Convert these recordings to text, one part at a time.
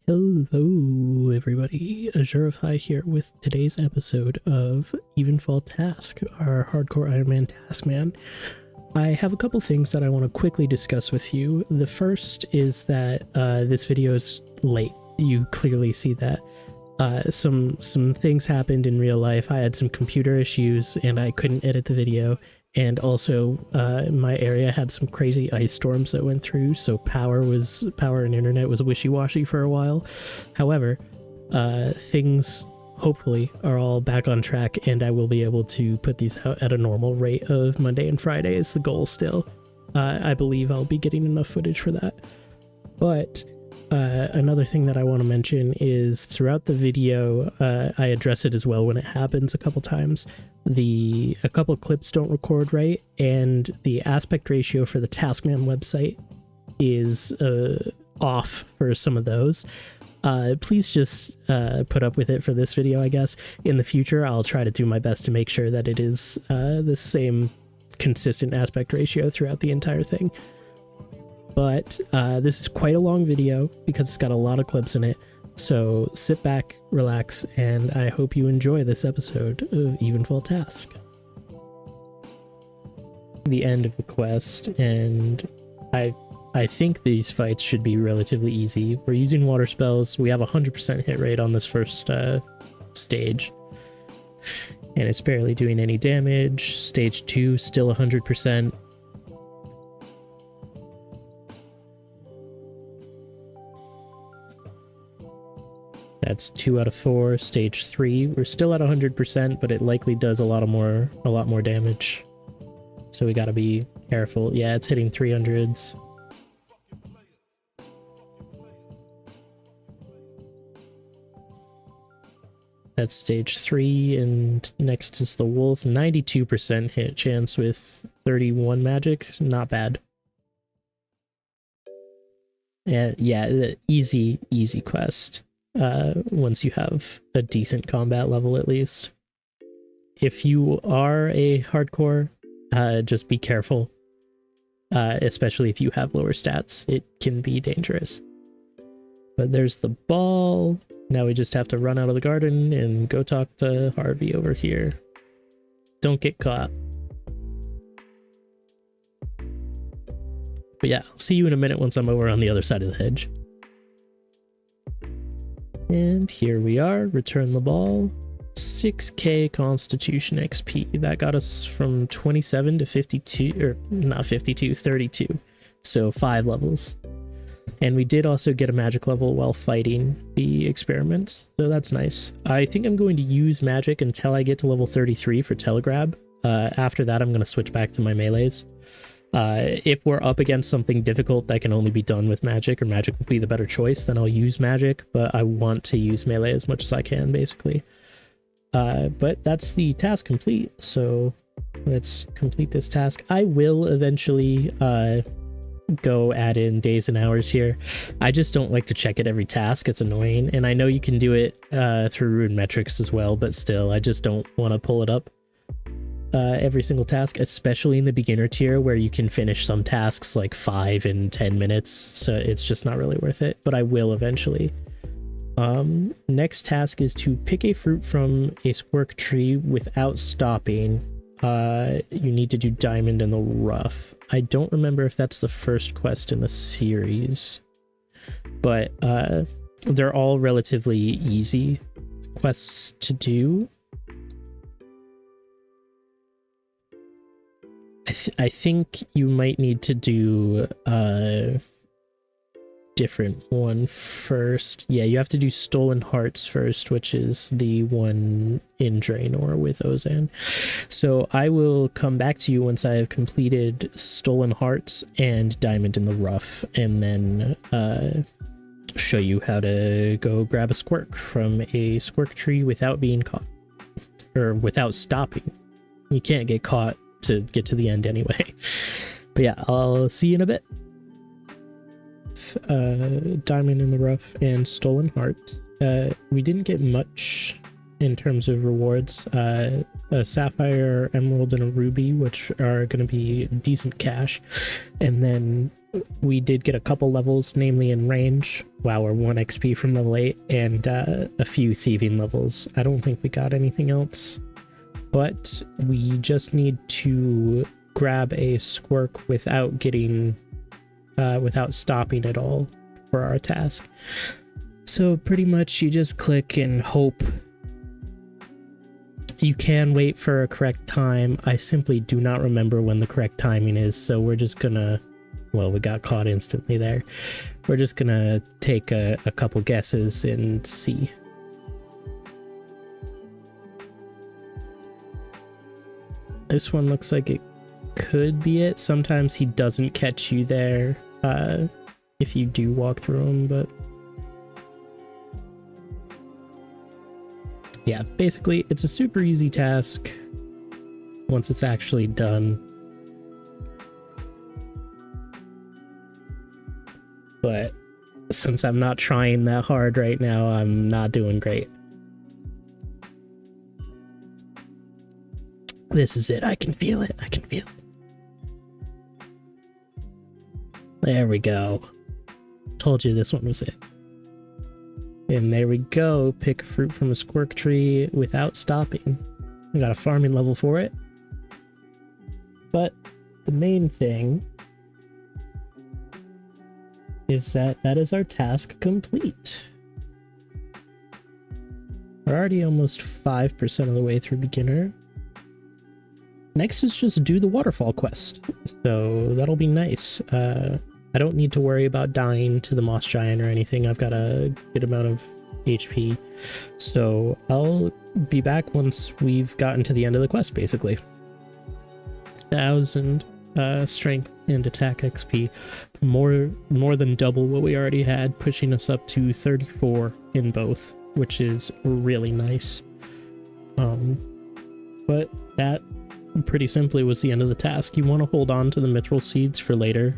Hello everybody, Azurify here with today's episode of EvenfallTask, our Hardcore Iron Man Taskman. I have a couple things that I want to quickly discuss with you. The first is that this video is late. You clearly see that. Some things happened in real life. I had some computer issues and I couldn't edit the video. And also, my area had some crazy ice storms that went through, so power and internet was wishy-washy for a while. However, things hopefully are all back on track, and I will be able to put these out at a normal rate of Monday and Friday is the goal still. I believe I'll be getting enough footage for that. But another thing that I want to mention is throughout the video, I address it as well when it happens a couple times. A couple clips don't record right, and the aspect ratio for the Taskman website is off for some of those. Please just put up with it for this video, I guess. In the future, I'll try to do my best to make sure that it is the same consistent aspect ratio throughout the entire thing. But this is quite a long video because it's got a lot of clips in it. So sit back, relax, and I hope you enjoy this episode of EvenfallTask. The end of the quest, and I think these fights should be relatively easy. We're using water spells. We have a 100% hit rate on this first stage, and it's barely doing any damage. Stage 2, still 100%. That's 2 out of 4. Stage 3, we're still at 100%, but it likely does a lot more damage. So we gotta be careful. Yeah, it's hitting 300s. That's stage 3, and next is the wolf. 92% hit chance with 31 magic. Not bad. And yeah, easy quest. Once you have a decent combat level, at least. If you are a hardcore, just be careful, especially if you have lower stats. It can be dangerous. But there's the ball. Now we just have to run out of the garden and go talk to Harvey over here. Don't get caught. But yeah, I'll see you in a minute once I'm over on the other side of the hedge. And here we are, return the ball. 6k Constitution XP. That got us from 27 to 52, or not 52, 32. So 5 levels. And we did also get a magic level while fighting the experiments, so that's nice. I think I'm going to use magic until I get to level 33 for Telegrab. After that, I'm going to switch back to my melees. If we're up against something difficult that can only be done with magic, or magic would be the better choice, then I'll use magic, but I want to use melee as much as I can, basically. But that's the task complete, so let's complete this task. I will eventually go add in days and hours here. I just don't like to check it every task. It's annoying, and I know you can do it through rune metrics as well, but still, I just don't want to pull it up every single task, especially in the beginner tier where you can finish some tasks like 5 and 10 minutes, so it's just not really worth it, but I will eventually. Next task is to pick a fruit from a squirk tree without stopping. You need to do Diamond in the Rough. I don't remember if that's the first quest in the series, but they're all relatively easy quests to do. I think you might need to do a different one first. Yeah, you have to do Stolen Hearts first, which is the one in Draenor with Ozan. So I will come back to you once I have completed Stolen Hearts and Diamond in the Rough, and then show you how to go grab a squirk from a squirk tree without being caught, or without stopping. You can't get caught to get to the end anyway. But yeah, I'll see you in a bit. Diamond in the Rough and Stolen Hearts. We didn't get much in terms of rewards. A sapphire, emerald, and a ruby, which are going to be decent cash, and then we did get a couple levels, namely in range. Wow, we're 1 XP from level 8, and a few thieving levels. I don't think we got anything else, but we just need to grab a squirk without getting, without stopping at all for our task. So pretty much you just click and hope. You can wait for a correct time. I simply do not remember when the correct timing is, so we're just gonna, well, we got caught instantly there. We're just gonna take a couple guesses and see. This one looks like it could be it. Sometimes he doesn't catch you there if you do walk through him, but yeah, basically it's a super easy task once it's actually done. But since I'm not trying that hard right now, I'm not doing great. This is it. I can feel it. I can feel it. There we go. Told you this one was it. And there we go. Pick fruit from a squirk tree without stopping. I got a farming level for it. But the main thing is that is our task complete. We're already almost 5% of the way through beginner. Next is just do the waterfall quest, so that'll be nice. I don't need to worry about dying to the moss giant or anything. I've got a good amount of HP, so I'll be back once we've gotten to the end of the quest, basically. 1,000 strength and attack XP, more than double what we already had, pushing us up to 34 in both, which is really nice. But that pretty simply was the end of the task. You want to hold on to the mithril seeds for later.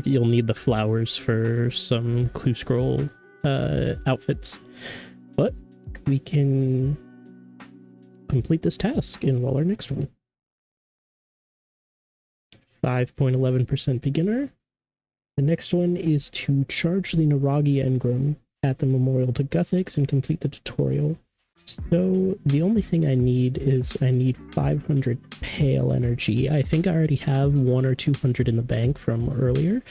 You'll need the flowers for some clue scroll outfits, but we can complete this task and roll our next one. 5.11% beginner. The next one is to charge the Naragi engram at the Memorial to Guthix and complete the tutorial. So the only thing I need is 500 pale energy. I think I already have 100 or 200 in the bank from earlier,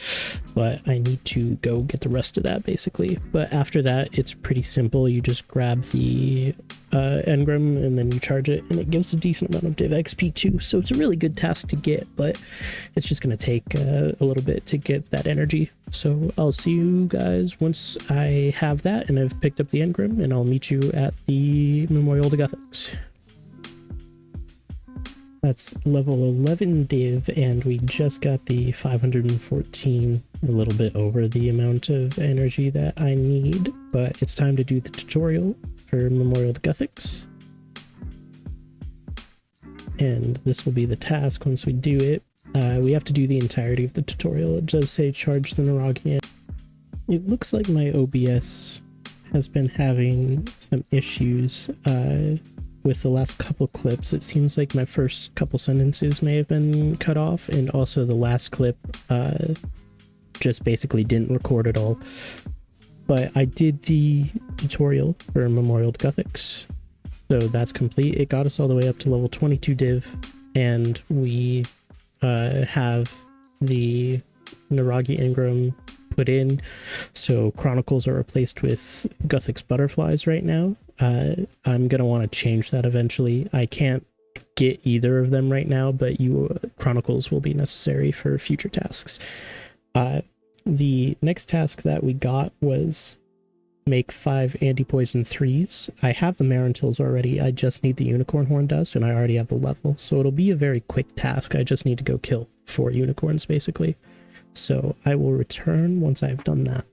but I need to go get the rest of that basically. But after that, it's pretty simple. You just grab the engram and then you charge it, and it gives a decent amount of div XP too. So it's a really good task to get, but it's just going to take a little bit to get that energy. So I'll see you guys once I have that and I've picked up the engram, and I'll meet you at the Memorial to Guthix. That's level 11 div, and we just got the 514, a little bit over the amount of energy that I need, but it's time to do the tutorial for Memorial to Guthix. And this will be the task once we do it. We have to do the entirety of the tutorial. It does say charge the Naragi. It looks like my OBS has been having some issues with the last couple clips. It seems like my first couple sentences may have been cut off, and also the last clip just basically didn't record at all. But I did the tutorial for Memorial to Guthix, so that's complete. It got us all the way up to level 22 div, and we have the Naragi engram put in, so chronicles are replaced with Guthix butterflies right now. I'm gonna want to change that eventually. I can't get either of them right now, but chronicles will be necessary for future tasks. The next task that we got was make 5 anti-poison 3s. I have the Marantils already. I just need the unicorn horn dust, and I already have the level, so it'll be a very quick task. I just need to go kill 4 unicorns basically. So I will return once I've done that.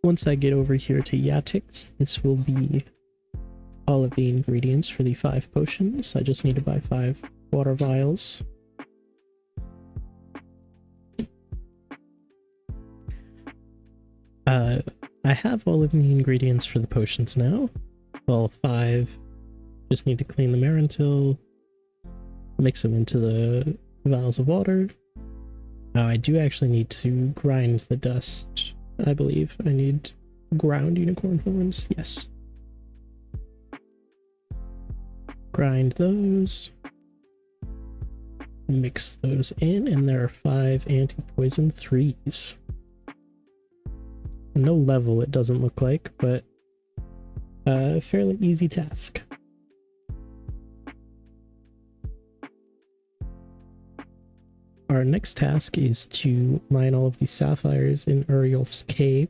Once I get over here to Yatix, this will be all of the ingredients for the 5 potions. I just need to buy 5 water vials. I have all of the ingredients for the potions now. Well, 5. Just need to clean the Marantil, mix them into the vials of water. I do actually need to grind the dust, I believe. I need ground unicorn horns, yes. Grind those. Mix those in, and there are 5 anti-poison 3s. No level, it doesn't look like, but a fairly easy task. Our next task is to mine all of these sapphires in Urielf's cave.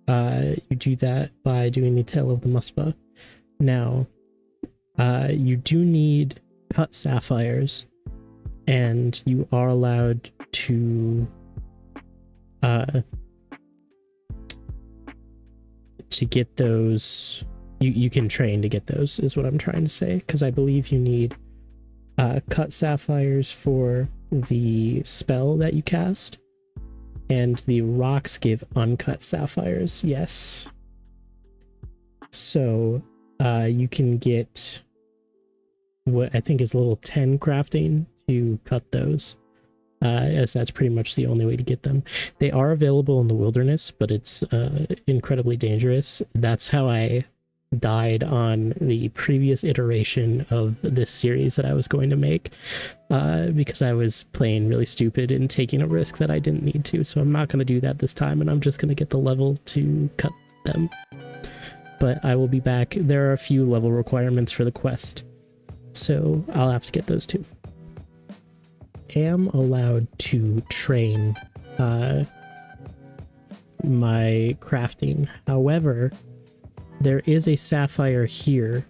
You do that by doing the Tale of the Muspah. Now, you do need cut sapphires, and you are allowed to get those. You can train to get those, is what I'm trying to say, because I believe you need cut sapphires for the spell that you cast, and the rocks give uncut sapphires, yes. So you can get what I think is level 10 crafting to cut those, as that's pretty much the only way to get them. They are available in the wilderness, but it's incredibly dangerous. That's how I died on the previous iteration of this series that I was going to make, because I was playing really stupid and taking a risk that I didn't need to. So I'm not going to do that this time, and I'm just going to get the level to cut them. But I will be back. There are a few level requirements for the quest, so I'll have to get those too. Am allowed to train my crafting. However, there is a sapphire here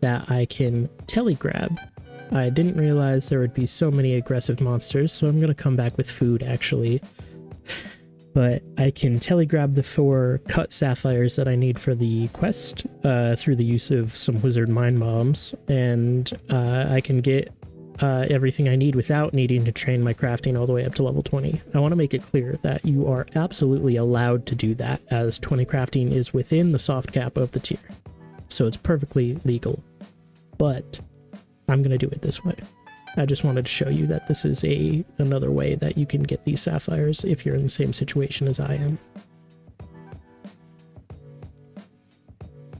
that I can telegrab. I didn't realize there would be so many aggressive monsters, so I'm going to come back with food, actually. But I can telegrab the 4 cut sapphires that I need for the quest through the use of some wizard mind bombs, and I can get everything I need without needing to train my crafting all the way up to level 20. I want to make it clear that you are absolutely allowed to do that, as 20 crafting is within the soft cap of the tier. So it's perfectly legal. But I'm going to do it this way. I just wanted to show you that this is another way that you can get these sapphires if you're in the same situation as I am.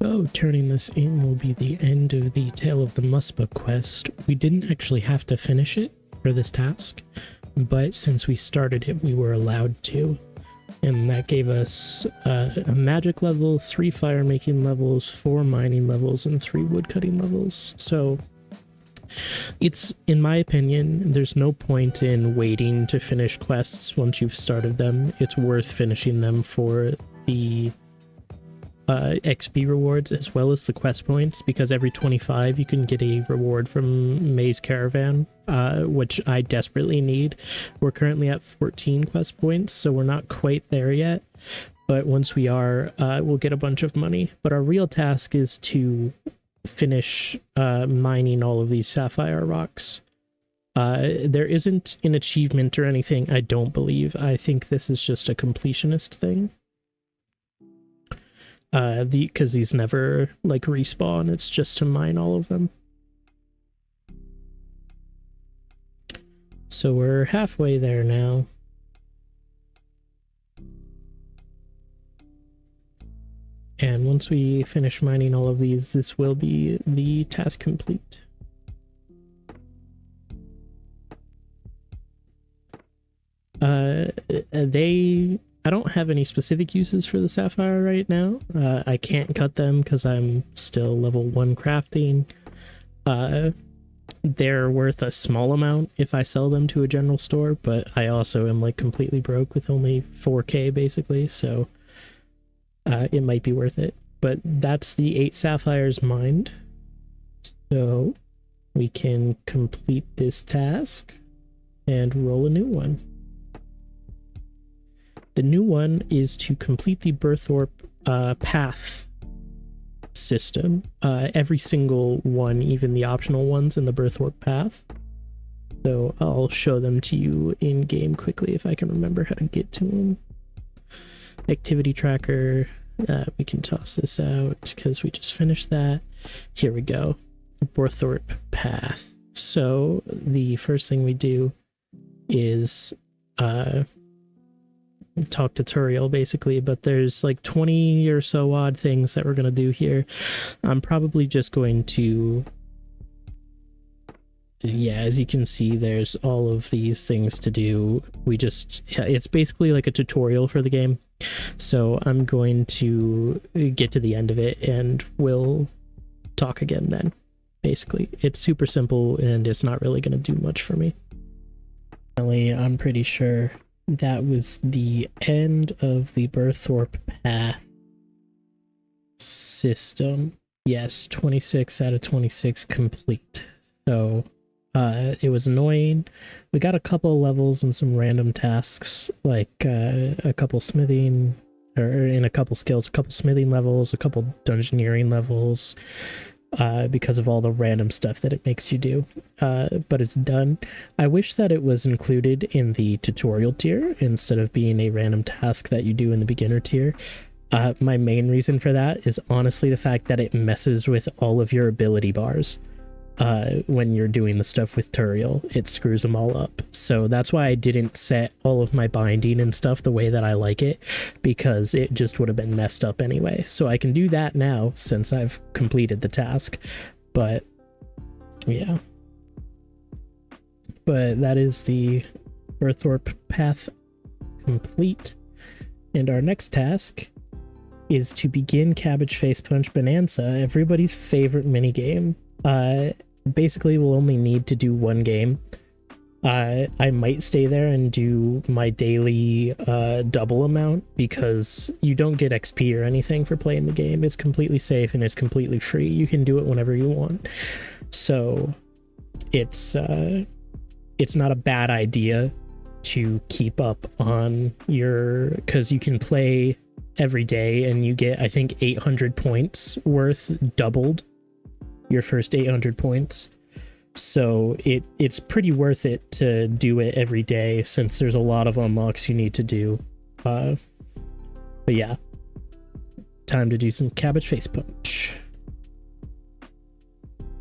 So turning this in will be the end of the Tale of the Muspah quest. We didn't actually have to finish it for this task, but since we started it, we were allowed to. And that gave us a magic level, 3 fire making levels, 4 mining levels, and 3 woodcutting levels. So it's, in my opinion, there's no point in waiting to finish quests once you've started them. It's worth finishing them for the XP rewards as well as the quest points, because every 25 you can get a reward from May's Caravan, which I desperately need. We're currently at 14 quest points, so we're not quite there yet, but once we are, we'll get a bunch of money. But our real task is to finish mining all of these sapphire rocks. There isn't an achievement or anything, I don't believe. I think this is just a completionist thing. Because these never like respawn, it's just to mine all of them. So we're halfway there now. And once we finish mining all of these, this will be the task complete. I don't have any specific uses for the sapphire right now. I can't cut them because I'm still level 1 crafting. They're worth a small amount if I sell them to a general store, but I also am like completely broke with only 4k basically, so it might be worth it. But that's the 8 sapphires mined. So we can complete this task and roll a new one. The new one is to complete the Berthorpe path system. Every single one, even the optional ones in the Berthorpe path. So I'll show them to you in game quickly if I can remember how to get to them. Activity tracker. We can toss this out because we just finished that. Here we go. Borthorpe path. So the first thing we do is talk tutorial basically, but there's like 20 or so odd things that we're going to do here. I'm probably just going to, yeah, as you can see, there's all of these things to do. It's basically like a tutorial for the game. So I'm going to get to the end of it and we'll talk again then. Basically, it's super simple and it's not really going to do much for me. I'm pretty sure that was the end of the Borthorpe path system. Yes, 26 out of 26 complete. So it was annoying. We got a couple levels and some random tasks, like a couple smithing, or in a couple skills, a couple smithing levels, a couple dungeoneering levels, because of all the random stuff that it makes you do. But it's done. I wish that it was included in the tutorial tier instead of being a random task that you do in the beginner tier. My main reason for that is honestly the fact that it messes with all of your ability bars. When you're doing the stuff with Turiel, it screws them all up. So that's why I didn't set all of my binding and stuff the way that I like it, because it just would have been messed up anyway. So I can do that now since I've completed the task. But yeah. But that is the Borthorpe path complete. And our next task is to begin Cabbage Face Punch Bonanza, everybody's favorite minigame. Basically we'll only need to do one game. I might stay there and do my daily double amount, because you don't get XP or anything for playing the game. It's completely safe and it's completely free. You can do it whenever you want. So it's not a bad idea to keep up on your, because you can play every day and you get, I think, 800 points worth doubled. Your first 800 points. So it's pretty worth it to do it every day, since there's a lot of unlocks you need to do. But yeah, time to do some Cabbage Face Punch.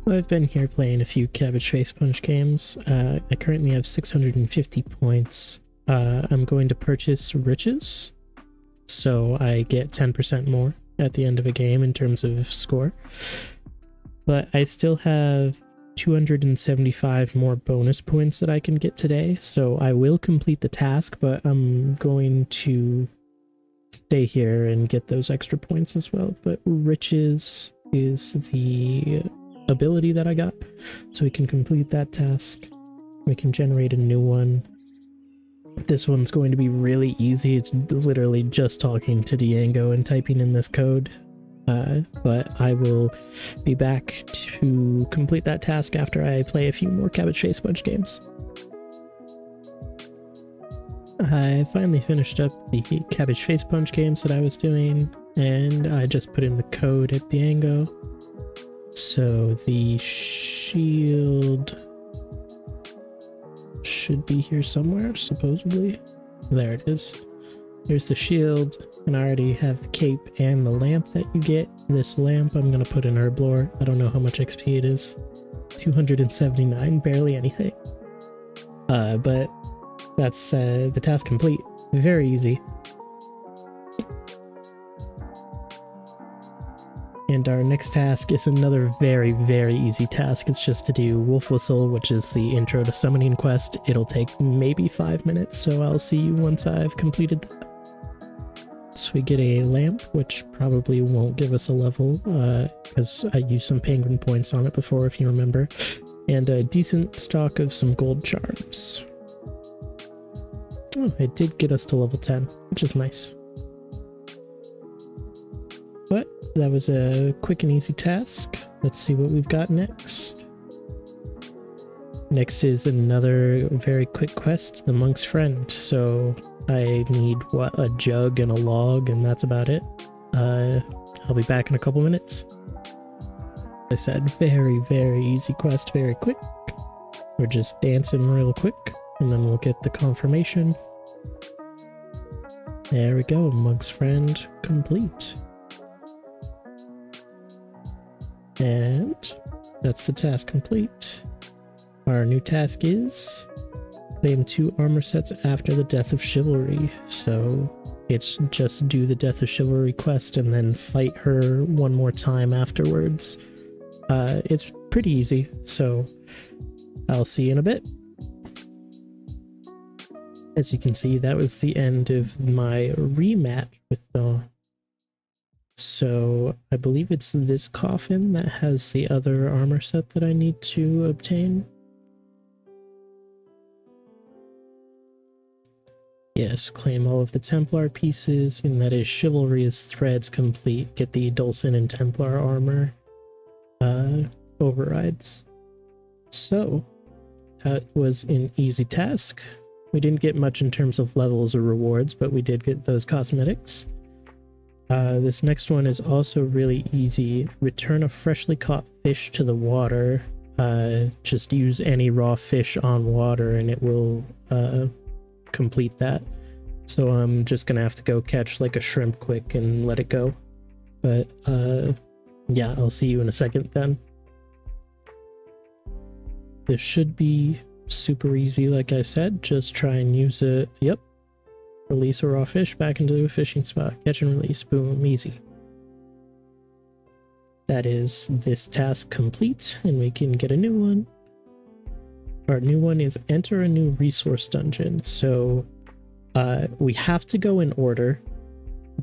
I've been here playing a few Cabbage Face Punch games. I currently have 650 points. I'm going to purchase riches, so I get 10% more at the end of a game in terms of score. But I still have 275 more bonus points that I can get today, so I will complete the task, but I'm going to stay here and get those extra points as well. But riches is the ability that I got, so we can complete that task. We can generate a new one. This one's going to be really easy. It's literally just talking to Diego and typing in this code. But I will be back to complete that task after I play a few more Cabbage Face Punch games. I finally finished up the Cabbage Face Punch games that I was doing, and I just put in the code at Diego. So the shield should be here somewhere, supposedly. There it is. Here's the shield, and I already have the cape and the lamp that you get. This lamp I'm gonna put in Herblore. I don't know how much XP it is. 279, barely anything. But that's the task complete. Very easy. And our next task is another very, very easy task. It's just to do Wolf Whistle, which is the intro to summoning quest. It'll take maybe 5 minutes, so I'll see you once I've completed that. So we get a lamp, which probably won't give us a level, because I used some penguin points on it before, if you remember, and a decent stock of some gold charms. Oh, it did get us to level 10, which is nice. But that was a quick and easy task. Let's see what we've got next. Next is another very quick quest, the Monk's Friend. So I need, what, a jug and a log, and that's about it. I'll be back in a couple minutes. I said, very, very easy quest, very quick. We're just dancing real quick, and then we'll get the confirmation. There we go, Monk's Friend complete. And that's the task complete. Our new task is claim 2 armor sets after the death of chivalry. So it's just do the death of chivalry quest and then fight her one more time afterwards. It's pretty easy, so I'll see you in a bit. As you can see, that was the end of my rematch with Dawn. So I believe it's this coffin that has the other armor set that I need to obtain. Yes, claim all of the Templar pieces, and that is Chivalry is threads complete. Get the Dulcin and Templar armor overrides. So that was an easy task. We didn't get much in terms of levels or rewards, but we did get those cosmetics. This next one is also really easy. Return a freshly caught fish to the water. Just use any raw fish on water and it will complete that. So I'm just gonna have to go catch like a shrimp quick and let it go. But yeah, I'll see you in a second then. This should be super easy, like I said. Just try and use it. Yep. Release a raw fish back into a fishing spot. Catch and release. Boom. Easy. That is this task complete, and we can get a new one. Our new one is enter a new resource dungeon. So we have to go in order,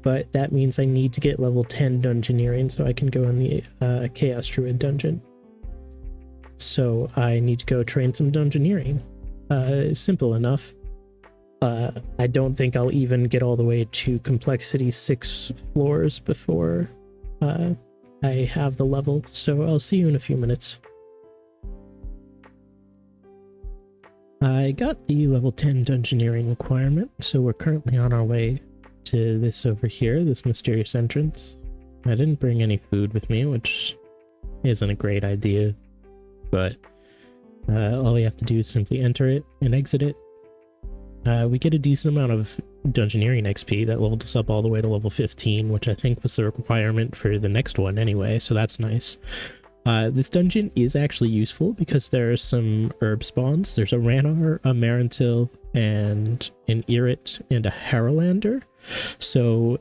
but that means I need to get level 10 dungeoneering so I can go in the Chaos Druid dungeon. So I need to go train some dungeoneering. Simple enough. I don't think I'll even get all the way to complexity 6 floors before I have the level, so I'll see you in a few minutes. I got the level 10 dungeoneering requirement, so we're currently on our way to this over here, this mysterious entrance. I didn't bring any food with me, which isn't a great idea. But all we have to do is simply enter it and exit it. We get a decent amount of dungeoneering XP that leveled us up all the way to level 15, which I think was the requirement for the next one anyway, so that's nice. This dungeon is actually useful because there are some herb spawns. There's a Ranar, a Marantil, and an Irrit, and a Haralander. So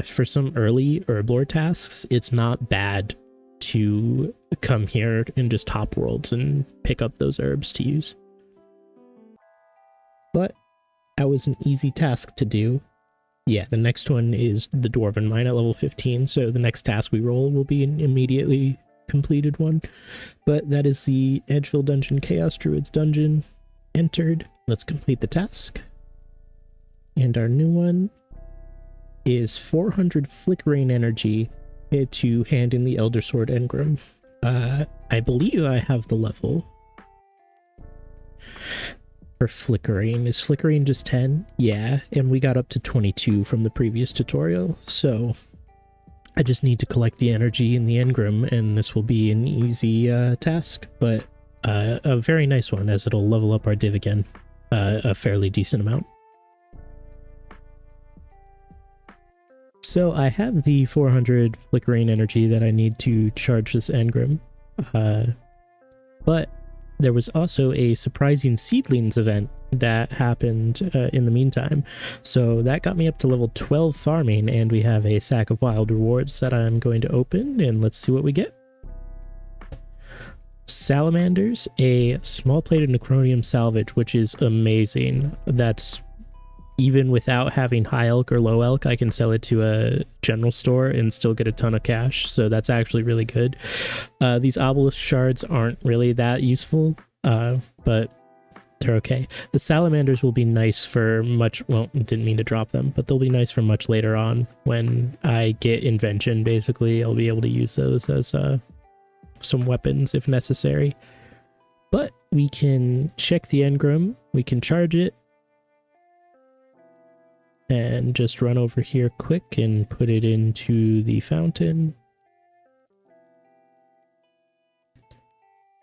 for some early herblore tasks, it's not bad to come here and just hop worlds and pick up those herbs to use. But that was an easy task to do. Yeah, the next one is the Dwarven Mine at level 15, so the next task we roll will be an immediately completed one. But that is the Edgeville Dungeon Chaos Druids dungeon entered. Let's complete the task. And our new one is 400 flickering energy to hand in the Elder Sword Engram. I believe I have the level for flickering. Is flickering just 10? Yeah, and we got up to 22 from the previous tutorial, so I just need to collect the energy in the engram, and this will be an easy task, but a very nice one, as it'll level up our div again a fairly decent amount. So I have the 400 flickering energy that I need to charge this engram, but there was also a surprising seedlings event that happened in the meantime. So that got me up to level 12 farming, and we have a sack of wild rewards that I'm going to open, and let's see what we get. Salamanders, a small plated necronium salvage, which is amazing. That's even without having high elk or low elk, I can sell it to a general store and still get a ton of cash, so that's actually really good. These obelisk shards aren't really that useful, but they're okay. The salamanders will be nice for much, well, didn't mean to drop them, but they'll be nice for much later on when I get invention, basically. I'll be able to use those as some weapons if necessary. But we can check the engram, we can charge it, and just run over here quick and put it into the fountain.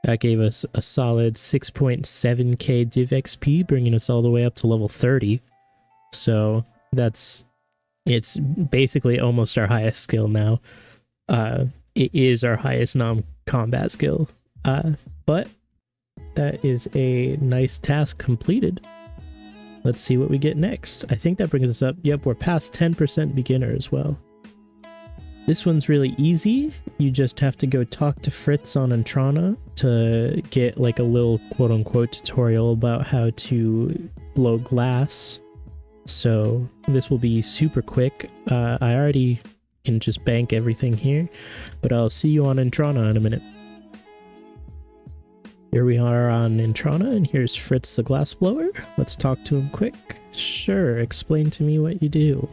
That gave us a solid 6.7k div XP, bringing us all the way up to level 30. So it's basically almost our highest skill now. It is our highest non-combat skill. But that is a nice task completed. Let's see what we get next. I think that brings us up. Yep, we're past 10% beginner as well. This one's really easy. You just have to go talk to Fritz on Entrana to get like a little quote-unquote tutorial about how to blow glass. So this will be super quick. I already can just bank everything here, but I'll see you on Entrana in a minute. Here we are on Entrana, and here's Fritz the glassblower. Let's talk to him quick. Sure, explain to me what you do.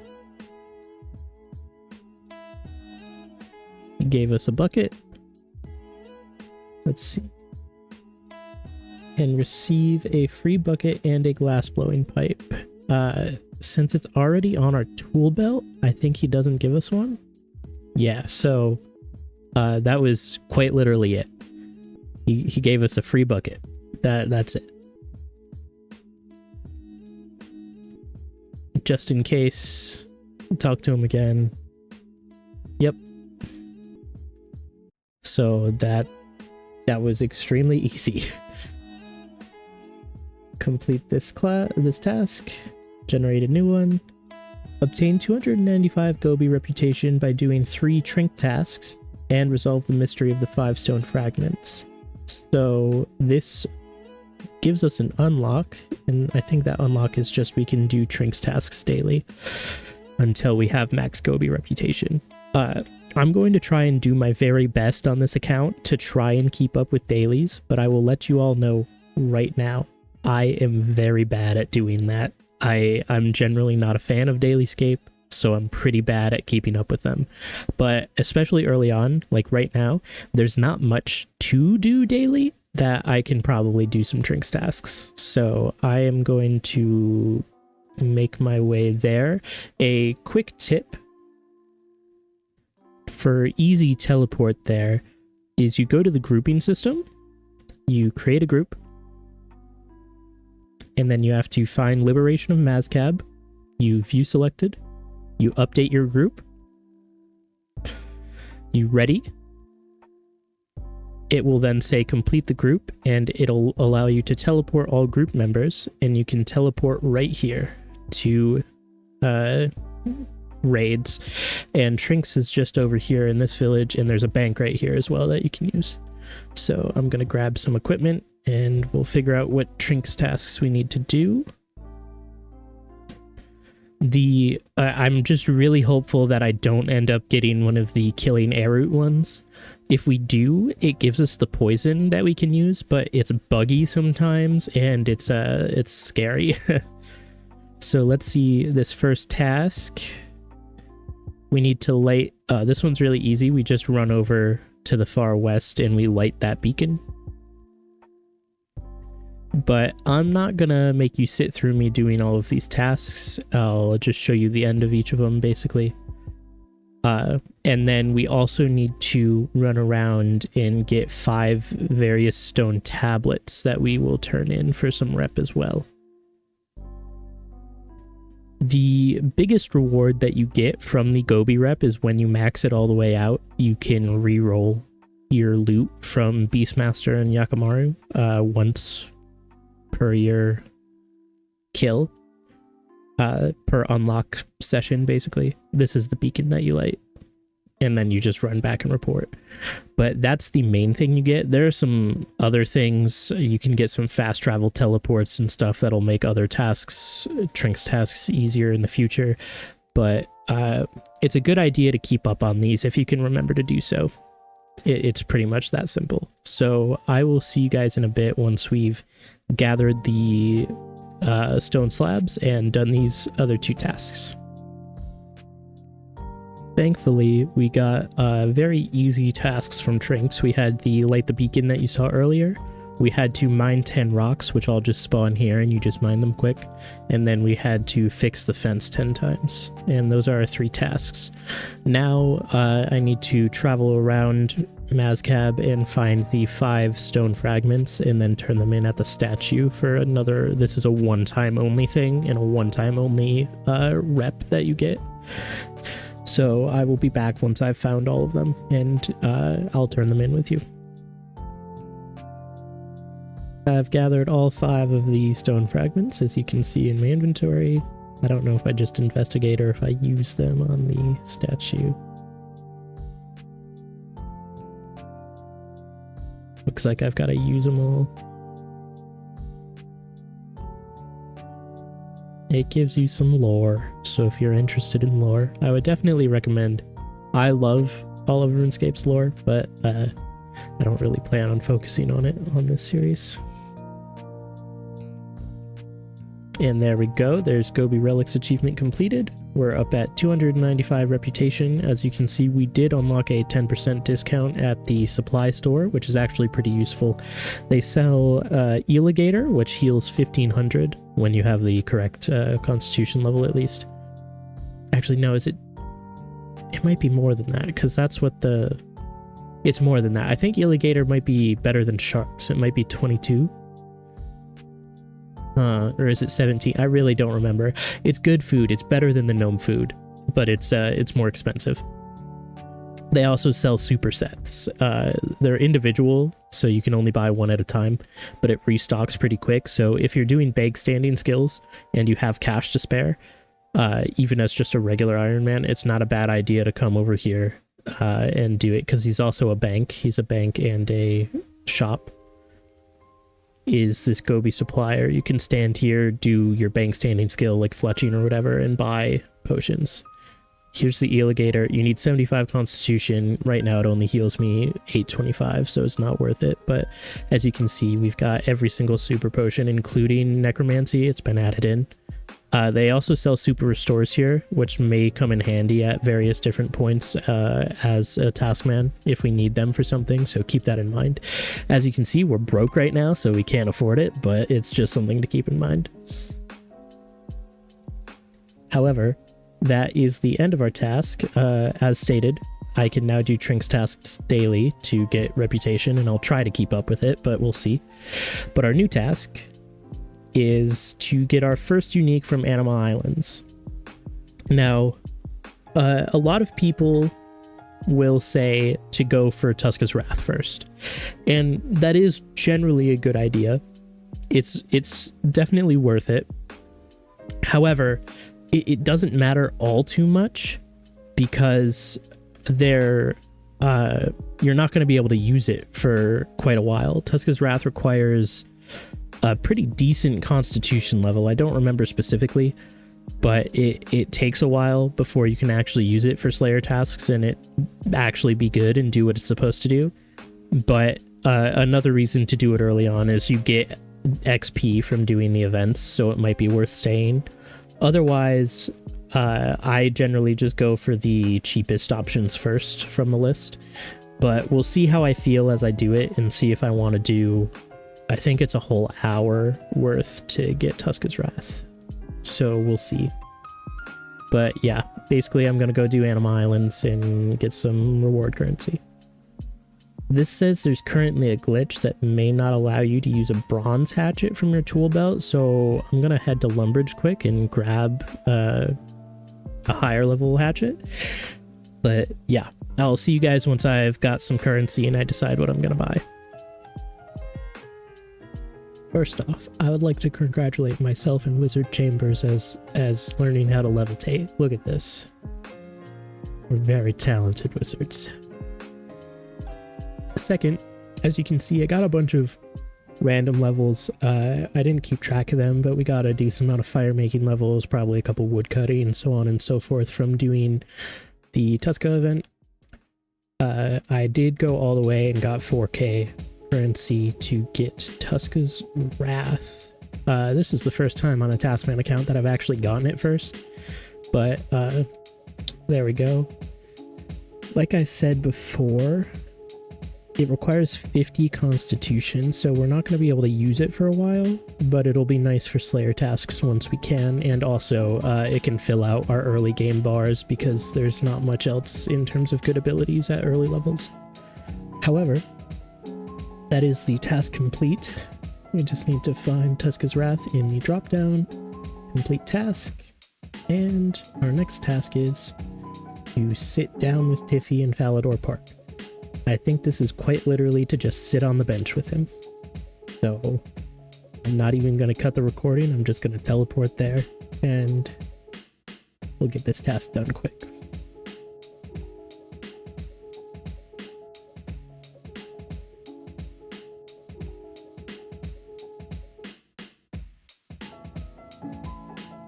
He gave us a bucket. Let's see. And receive a free bucket and a glassblowing pipe. Since it's already on our tool belt, I think he doesn't give us one. Yeah, so that was quite literally it. He gave us a free bucket. That's it. Just in case, talk to him again. Yep. So that was extremely easy. Complete this task. Generate a new one. Obtain 295 Gobi reputation by doing 3 Trink tasks and resolve the mystery of the 5 stone fragments. So this gives us an unlock, and I think that unlock is just we can do Trinks tasks daily until we have max Gobi reputation. I'm going to try and do my very best on this account to try and keep up with dailies, but I will let you all know right now, I am very bad at doing that. I'm generally not a fan of Dailyscape, so I'm pretty bad at keeping up with them. But especially early on, like right now, there's not much to do daily that I can probably do some Trinks tasks. So I am going to make my way there. A quick tip for easy teleport there is you go to the grouping system, you create a group, and then you have to find Liberation of Mazcab, you view selected, you update your group, you ready, it will then say complete the group, and it'll allow you to teleport all group members, and you can teleport right here to raids, and Trinks is just over here in this village, and there's a bank right here as well that you can use. So I'm gonna grab some equipment and we'll figure out what Trinks tasks we need to do. I'm just really hopeful that I don't end up getting one of the killing air root ones. If we do, it gives us the poison that we can use, but it's buggy sometimes and it's scary. So let's see this first task. We need to light, this one's really easy. We just run over to the far west and we light that beacon. But I'm not gonna make you sit through me doing all of these tasks. I'll just show you the end of each of them basically. And then we also need to run around and get 5 various stone tablets that we will turn in for some rep as well. The biggest reward that you get from the Gobi rep is when you max it all the way out, you can re-roll your loot from Beastmaster and Yakamaru once per your kill, per unlock session basically. This is the beacon that you light, and then you just run back and report. But that's the main thing you get. There are some other things. You can get some fast travel teleports and stuff that'll make other tasks, Trinks tasks, easier in the future. But it's a good idea to keep up on these if you can remember to do so. It's pretty much that simple. So I will see you guys in a bit once we've gathered the stone slabs and done these other 2 tasks. Thankfully, we got very easy tasks from Trinks. We had the light the beacon that you saw earlier. We had to mine 10 rocks, which I'll just spawn here and you just mine them quick. And then we had to fix the fence 10 times. And those are our 3 tasks. Now I need to travel around Mazcab and find the 5 stone fragments and then turn them in at the statue for another. This is a one-time only thing and a one-time only rep that you get. So I will be back once I've found all of them, and I'll turn them in with you. I've gathered all 5 of the stone fragments, as you can see in my inventory. I don't know if I just investigate or if I use them on the statue. Looks like I've got to use them all. It gives you some lore, so if you're interested in lore, I would definitely recommend. I love all of RuneScape's lore, but I don't really plan on focusing on it on this series. And there we go, there's Gobi Relics achievement completed. We're up at 295 reputation. As you can see, we did unlock a 10% discount at the supply store, which is actually pretty useful. They sell Eligator, which heals 1500 when you have the correct constitution level at least. Actually, no, it might be more than that, because that's what it's more than that. I think Eligator might be better than Sharks. It might be 22. Or is it 17? I really don't remember. It's good food. It's better than the gnome food, but it's more expensive. They also sell supersets. They're individual, so you can only buy one at a time, but it restocks pretty quick. So if you're doing bank standing skills and you have cash to spare, even as just a regular Iron Man, it's not a bad idea to come over here and do it, because he's also a bank. He's a bank and a shop. Is this Gobi supplier. You can stand here, do your bank standing skill like fletching or whatever, and buy potions. Here's the Eligator. You need 75 constitution. Right now it only heals me 825, so it's not worth it. But as you can see, we've got every single super potion, including necromancy. It's been added in. They also sell super restores here, which may come in handy at various different points as a taskman if we need them for something, so keep that in mind. As you can see, we're broke right now, so we can't afford it, but it's just something to keep in mind. However, that is the end of our task. As stated, I can now do Trinks tasks daily to get reputation, and I'll try to keep up with it, but we'll see. But our new task is to get our first unique from Anima Islands. Now, a lot of people will say to go for Tuska's Wrath first, and that is generally a good idea. It's definitely worth it. However, it doesn't matter all too much, because you're not going to be able to use it for quite a while. Tuska's Wrath requires a pretty decent constitution level. I don't remember specifically, but it takes a while before you can actually use it for Slayer tasks and it actually be good and do what it's supposed to do. But another reason to do it early on is you get XP from doing the events, so it might be worth staying. Otherwise, I generally just go for the cheapest options first from the list, but we'll see how I feel as I do it and see if I want to do. I think it's a whole hour worth to get Tuska's Wrath, so we'll see. But yeah, basically I'm going to go do Anima Islands and get some reward currency. This says there's currently a glitch that may not allow you to use a bronze hatchet from your tool belt, so I'm going to head to Lumbridge quick and grab a higher level hatchet. But yeah, I'll see you guys once I've got some currency and I decide what I'm going to buy. First off, I would like to congratulate myself and Wizard Chambers as learning how to levitate. Look at this. We're very talented wizards. Second, as you can see, I got a bunch of random levels. I didn't keep track of them, but we got a decent amount of fire making levels, probably a couple wood cutting and so on and so forth from doing the Tuska event. I did go all the way and got 4K currency to get Tuska's Wrath. This is the first time on a Taskman account that I've actually gotten it first, but there we go. Like I said before, it requires 50 constitution, so we're not going to be able to use it for a while, but it'll be nice for Slayer tasks once we can, and also it can fill out our early game bars because there's not much else in terms of good abilities at early levels. However, that is the task complete. We just need to find Tuska's Wrath in the drop-down, complete task, and our next task is to sit down with Tiffy in Falador Park. I think this is quite literally to just sit on the bench with him. So I'm not even going to cut the recording. I'm just going to teleport there, and we'll get this task done quick.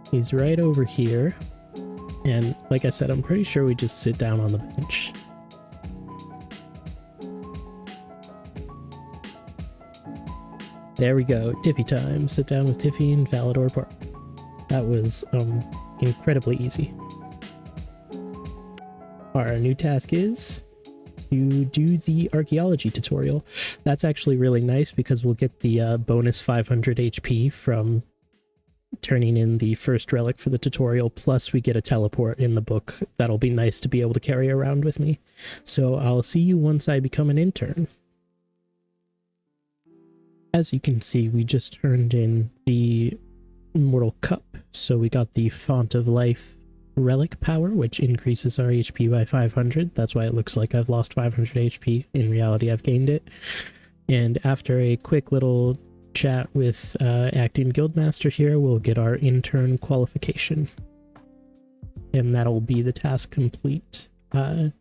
He's right over here, and like I said, I'm pretty sure we just sit down on the bench. There we go, Tiffy time. Sit down with Tiffy in Valador Park. That was incredibly easy. Our new task is to do the archaeology tutorial. That's actually really nice because we'll get the bonus 500 HP from turning in the first relic for the tutorial, plus we get a teleport in the book. That'll be nice to be able to carry around with me. So I'll see you once I become an intern. As you can see, we just turned in the Immortal Cup, so we got the Font of Life relic power, which increases our HP by 500. That's why it looks like I've lost 500 HP. In reality, I've gained it. And after a quick little chat with acting guildmaster here, we'll get our intern qualification, and that'll be the task complete. I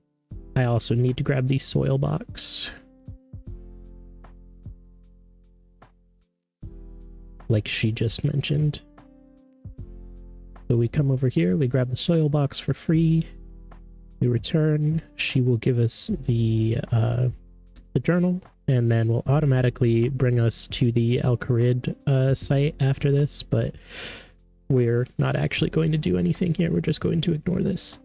also need to grab the soil box, like she just mentioned. So we come over here, we grab the soil box for free, we return, she will give us the journal, and then will automatically bring us to the Al-Kharid site after this, but we're not actually going to do anything here, we're just going to ignore this.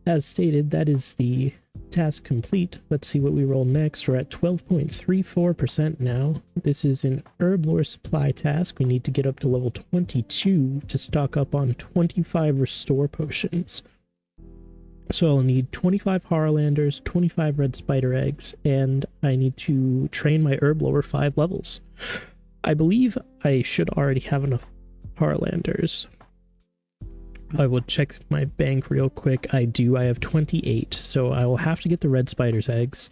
As stated, that is the task complete. Let's see what we roll next. We're at 12.34% now. This is an herb lore supply task. We need to get up to level 22 to stock up on 25 restore potions. So I'll need 25 Harlanders, 25 red spider eggs, and I need to train my herb lore 5 levels. I believe I should already have enough Harlanders. I will check my bank real quick. I do. I have 28, so I will have to get the red spider's eggs,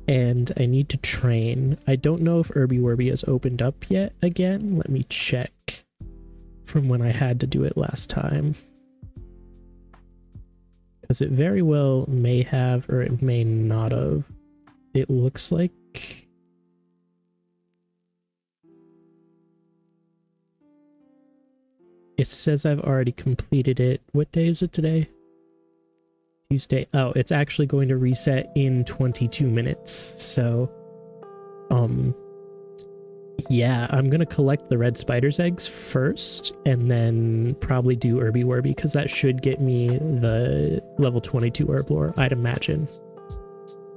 and I need to train. I don't know if Herby Werby has opened up yet again. Let me check from when I had to do it last time, because it very well may have, or it may not have. It looks like it says I've already completed it. What day is it today? Tuesday. Oh, it's actually going to reset in 22 minutes. So, yeah, I'm gonna collect the red spider's eggs first, and then probably do Herby Werby, because that should get me the level 22 herb lore, I'd imagine.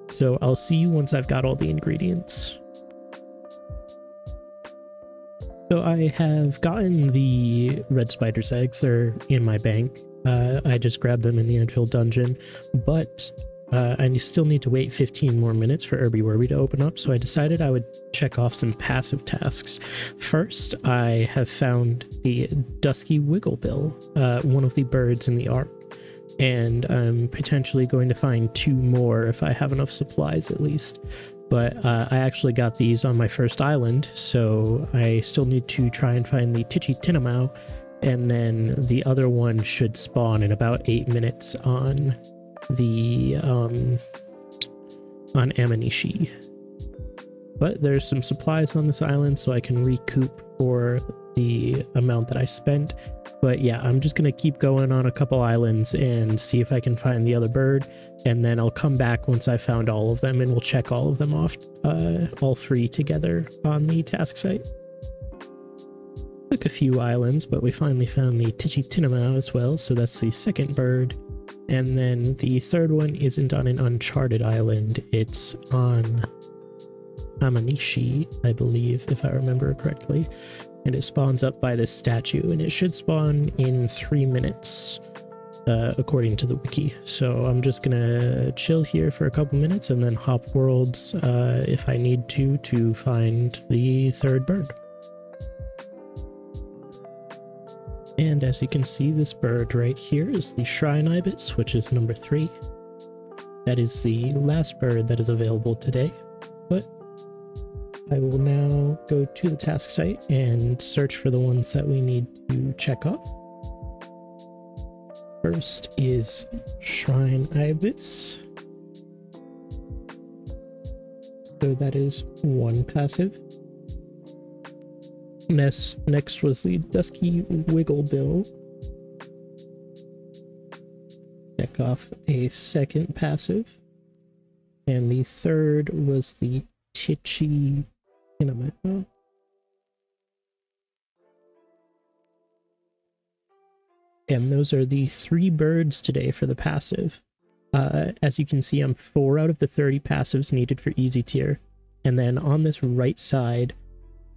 So I'll see you once I've got all the ingredients. So I have gotten the red spider's eggs. They're in my bank. I just grabbed them in the infill dungeon, but I still need to wait 15 more minutes for Herby Werby to open up, so I decided I would check off some passive tasks. First, I have found the Dusky Wigglebill, one of the birds in the Ark, and I'm potentially going to find 2 more if I have enough supplies at least. But I actually got these on my first island, so I still need to try and find the Titchy Tinamau, and then the other one should spawn in about 8 minutes on the on Amanishi. But there's some supplies on this island, so I can recoup for the amount that I spent. But yeah, I'm just gonna keep going on a couple islands and see if I can find the other bird, and then I'll come back once I found all of them, and we'll check all of them off, all 3 together on the task site. Took a few islands, but we finally found the Titchy Tinamau as well, so that's the second bird. And then the third one isn't on an uncharted island, it's on Amanishi, I believe, if I remember correctly. And it spawns up by this statue, and it should spawn in 3 minutes, according to the wiki. So I'm just gonna chill here for a couple minutes and then hop worlds if I need to find the third bird. And as you can see, this bird right here is the Shrine Ibis, which is number 3. That is the last bird that is available today, but I will now go to the task site and search for the ones that we need to check off. First is Shrine Ibis. So that is one passive. Next was the Dusky Wigglebill. Check off a second passive. And the third was the Titchy Kinemato. And those are the 3 birds today for the passive. As you can see, I'm 4 out of the 30 passives needed for easy tier. And then on this right side,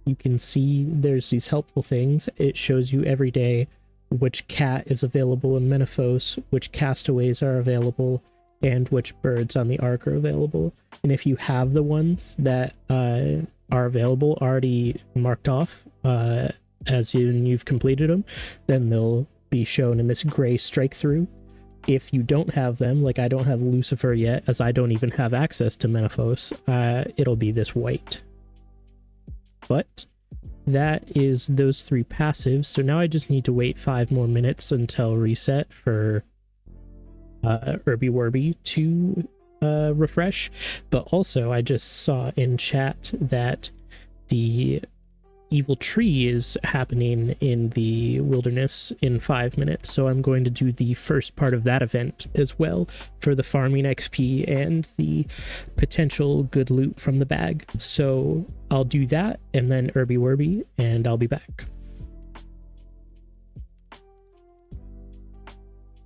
you can see there's these helpful things. It shows you every day which cat is available in Menaphos, which castaways are available, and which birds on the ark are available. And if you have the ones that are available already marked off, as you've completed them, then they'll be shown in this gray strike through. If you don't have them, like I don't have Lucifer yet, as I don't even have access to Menaphos, it'll be this white. But that is those 3 passives. So now I just need to wait 5 more minutes until reset for Irby Werby to refresh. But also I just saw in chat that the evil tree is happening in the wilderness in 5 minutes, so I'm going to do the first part of that event as well for the farming XP and the potential good loot from the bag. So I'll do that and then Irby Werby, and I'll be back.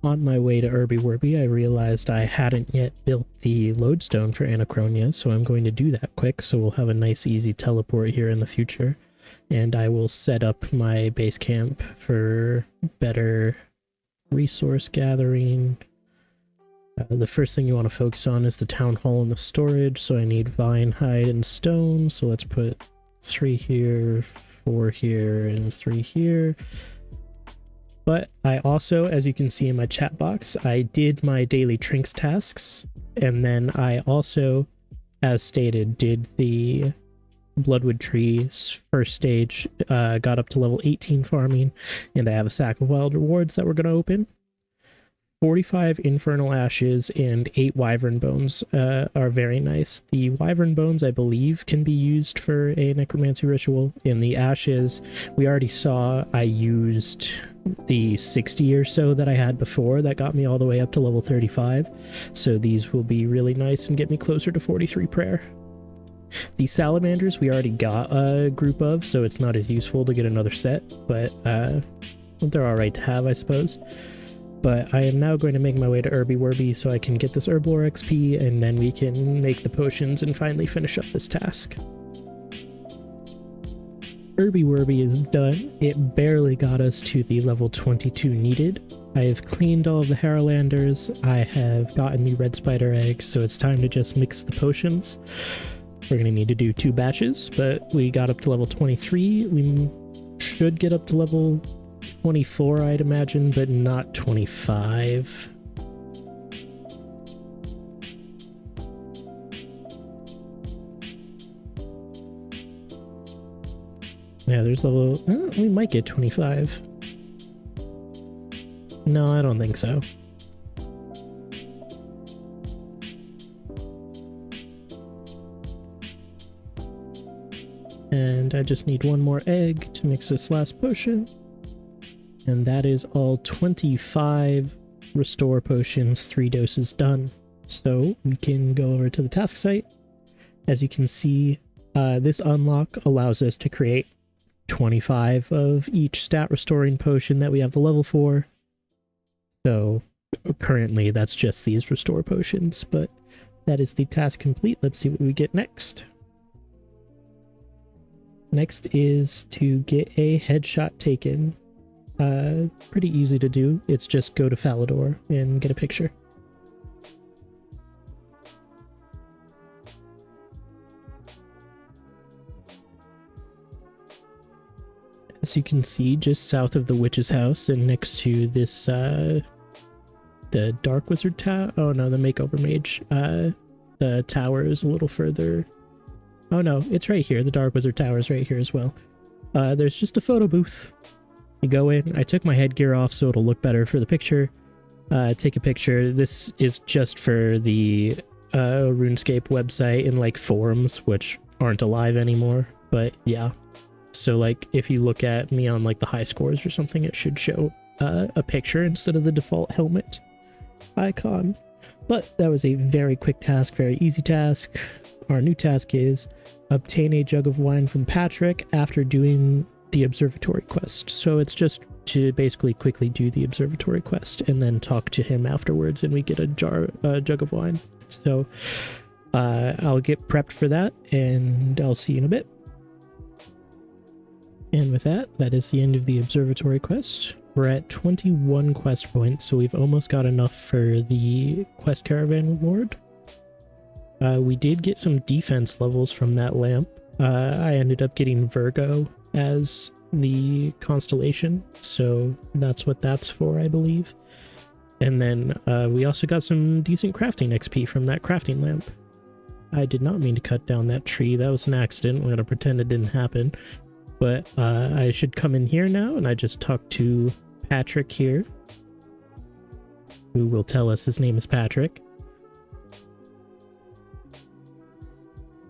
On my way to Irby Werby, I realized I hadn't yet built the lodestone for Anachronia, so I'm going to do that quick so we'll have a nice easy teleport here in the future. And I will set up my base camp for better resource gathering. The first thing you want to focus on is the town hall and the storage, so I need vine, hide, and stone. So let's put 3 here, 4 here, and 3 here. But I also, as you can see in my chat box, I did my daily trinks tasks, and then I also, as stated, did the Bloodwood Tree's first stage, got up to level 18 farming, and I have a sack of wild rewards that we're going to open. 45 Infernal Ashes and 8 Wyvern Bones are very nice. The Wyvern Bones, I believe, can be used for a Necromancy ritual. In the Ashes, we already saw I used the 60 or so that I had before that got me all the way up to level 35. So these will be really nice and get me closer to 43 prayer. The Salamanders we already got a group of, so it's not as useful to get another set, but they're alright to have, I suppose. But I am now going to make my way to Irby Werby so I can get this Herblore XP, and then we can make the potions and finally finish up this task. Irby Werby is done. It barely got us to the level 22 needed. I have cleaned all of the Harrowlanders, I have gotten the red spider eggs, so it's time to just mix the potions. We're going to need to do 2 batches, but we got up to level 23. We should get up to level 24, I'd imagine, but not 25. Yeah, there's level... we might get 25. No, I don't think so. And I just need 1 more egg to mix this last potion. And that is all 25 restore potions, 3 doses done. So we can go over to the task site. As you can see, this unlock allows us to create 25 of each stat restoring potion that we have the level for. So currently that's just these restore potions, but that is the task complete. Let's see what we get next. Next is to get a headshot taken. Pretty easy to do. It's just go to Falador and get a picture. As you can see, just south of the witch's house and next to this, the Dark Wizard Tower. Oh no, the Makeover Mage. The tower is a little further Oh no, it's right here. The Dark Wizard Tower is right here as well. There's just a photo booth. You go in. I took my headgear off so it'll look better for the picture. Take a picture. This is just for the RuneScape website and like forums, which aren't alive anymore. But yeah. So like if you look at me on like the high scores or something, it should show a picture instead of the default helmet icon. But that was a very quick task, very easy task. Our new task is obtain a jug of wine from Patrick after doing the observatory quest. So it's just to basically quickly do the observatory quest and then talk to him afterwards, and we get a jug of wine. So I'll get prepped for that, and I'll see you in a bit. And with that, that is the end of the observatory quest. We're at 21 quest points, so we've almost got enough for the quest caravan reward. We did get some defense levels from that lamp. I ended up getting Virgo as the constellation, so that's what that's for, I believe. And then we also got some decent crafting XP from that crafting lamp. I did not mean to cut down that tree. That was an accident. I'm going to pretend it didn't happen. But I should come in here now, and I just talked to Patrick here, who will tell us his name is Patrick.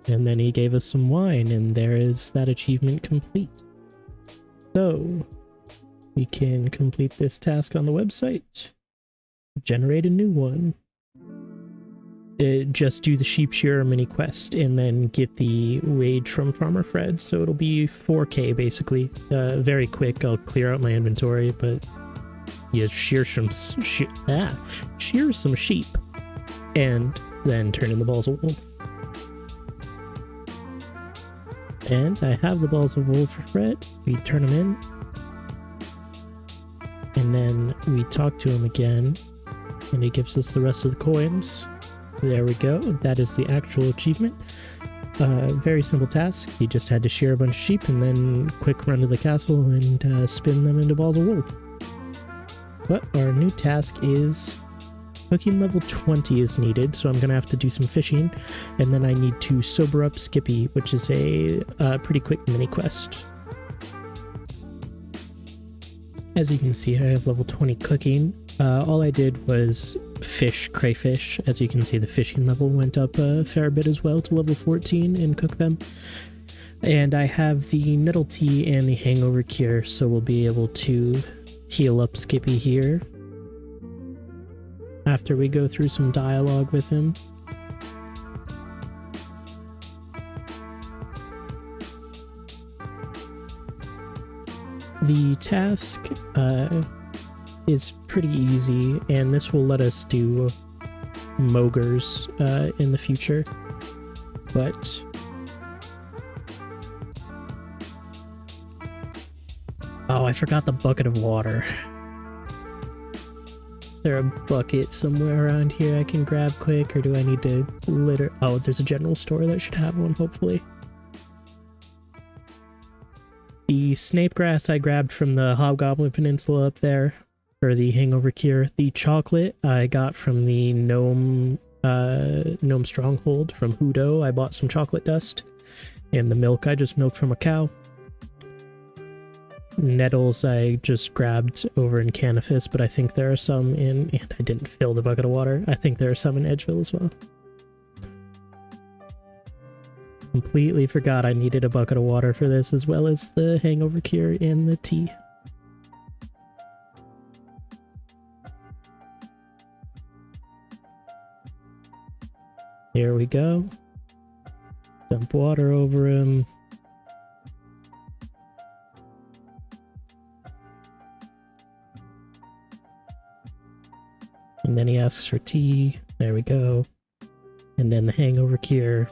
And then he gave us some wine, and there is that achievement complete. So we can complete this task on the website. Generate a new one. Just do the sheep shearer mini quest and then get the wage from Farmer Fred. So it'll be 4K basically. Very quick. I'll clear out my inventory, but yeah, shear some sheep and then turn in the balls of wool. And I have the balls of wool for Fred. We turn them in, and then we talk to him again, and he gives us the rest of the coins. There we go. That is the actual achievement. Very simple task. He just had to shear a bunch of sheep and then quick run to the castle and spin them into balls of wool. But our new task is cooking level 20 is needed, so I'm going to have to do some fishing, and then I need to sober up Skippy, which is a pretty quick mini quest. As you can see, I have level 20 cooking. All I did was fish crayfish. As you can see, the fishing level went up a fair bit as well to level 14 and cook them. And I have the nettle tea and the hangover cure, so we'll be able to heal up Skippy here after we go through some dialogue with him. The task is pretty easy, and this will let us do mogres in the future, but oh, I forgot the bucket of water. Is there a bucket somewhere around here I can grab quick, or do I need to litter? Oh, there's a general store that should have one, hopefully. The snape grass I grabbed from the Hobgoblin Peninsula up there for the hangover cure. The chocolate I got from the gnome stronghold from Hudo. I bought some chocolate dust. And the milk I just milked from a cow. Nettles I just grabbed over in Canifis, but I think there are some in, and I didn't fill the bucket of water. I think there are some in Edgeville as well. Completely forgot I needed a bucket of water for this, as well as the hangover cure and the tea. Here we go. Dump water over him. And then he asks for tea. There we go. And then the hangover cure.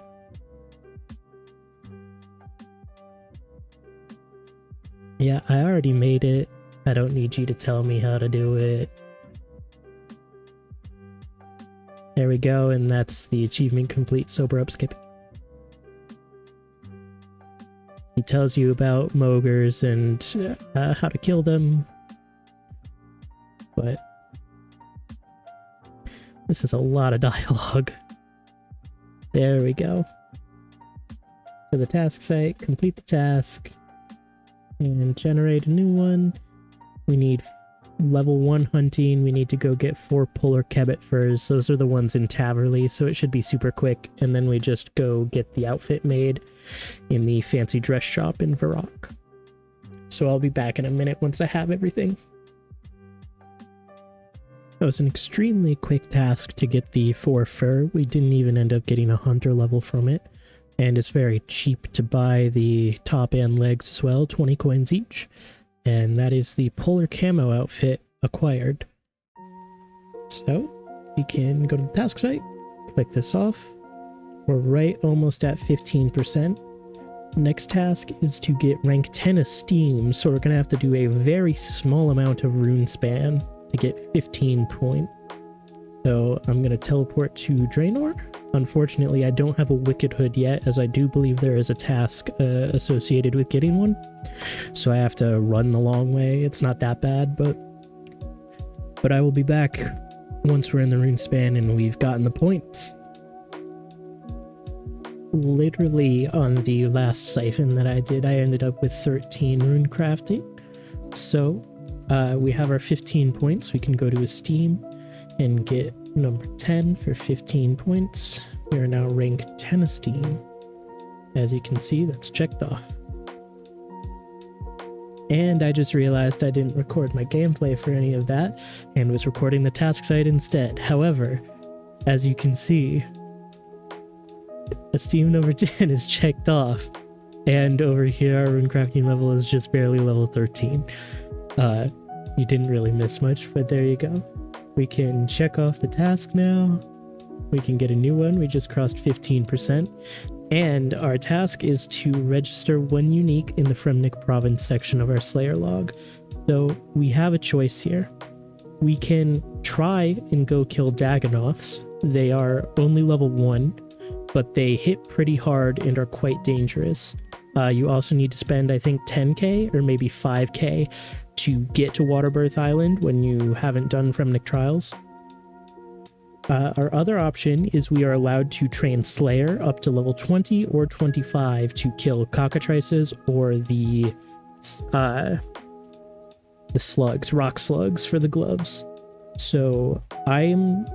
Yeah, I already made it. I don't need you to tell me how to do it. There we go, and that's the achievement complete. Sober up Skippy. He tells you about mogres and how to kill them. But this is a lot of dialogue. There we go. to the task site, complete the task, and generate a new one. We need level 1 hunting. We need to go get 4 polar kebbit furs. Those are the ones in Taverley, so it should be super quick. And then we just go get the outfit made in the fancy dress shop in Varrock. So I'll be back in a minute once I have everything. It was an extremely quick task to get the 4 fur. We didn't even end up getting a hunter level from it. And it's very cheap to buy the top and legs as well, 20 coins each. And that is the polar camo outfit acquired. So we can go to the task site, click this off. We're right almost at 15%. Next task is to get rank 10 esteem, so we're going to have to do a very small amount of rune span to get 15 points. So I'm going to teleport to Draenor. Unfortunately, I don't have a Wicked Hood yet, as I do believe there is a task associated with getting one. So I have to run the long way. It's not that bad, but I will be back once we're in the rune span and we've gotten the points. Literally on the last siphon that I did, I ended up with 13 rune crafting. So we have our 15 points. We can go to Esteem and get number 10 for 15 points. We are now rank 10 Esteem. As you can see, that's checked off. And I just realized I didn't record my gameplay for any of that and was recording the task site instead. However, as you can see, Esteem number 10 is checked off. And over here, our rune crafting level is just barely level 13. You didn't really miss much, but there you go. We can check off the task now. We can get a new one. We just crossed 15%. And our task is to register 1 unique in the Fremnik province section of our Slayer log. So we have a choice here. We can try and go kill Dagonoths. They are only level 1, but they hit pretty hard and are quite dangerous. You also need to spend, I think, 10k or maybe 5k to get to Waterbirth Island when you haven't done Fremnik Trials. Our other option is we are allowed to train Slayer up to level 20 or 25 to kill cockatrices or the slugs, rock slugs for the gloves. So I'm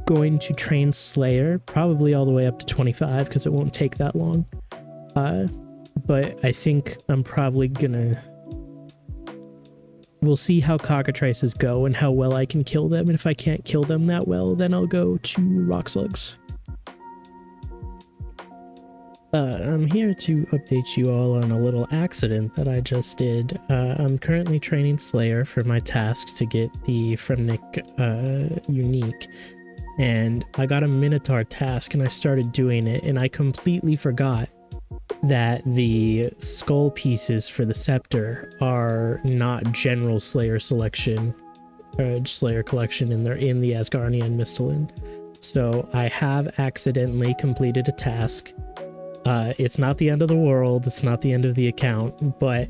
going to train Slayer probably all the way up to 25 because it won't take that long. But I think I'm probably gonna... We'll see how cockatrices go and how well I can kill them, and if I can't kill them that well, then I'll go to rock slugs. I'm here to update you all on a little accident that I just did. I'm currently training Slayer for my tasks to get the Fremnik unique, and I got a Minotaur task and I started doing it, and I completely forgot that the skull pieces for the scepter are not general Slayer selection, Slayer collection, and they're in the Asgarnia and Misthalin. So I have accidentally completed a task. It's not the end of the world, it's not the end of the account, but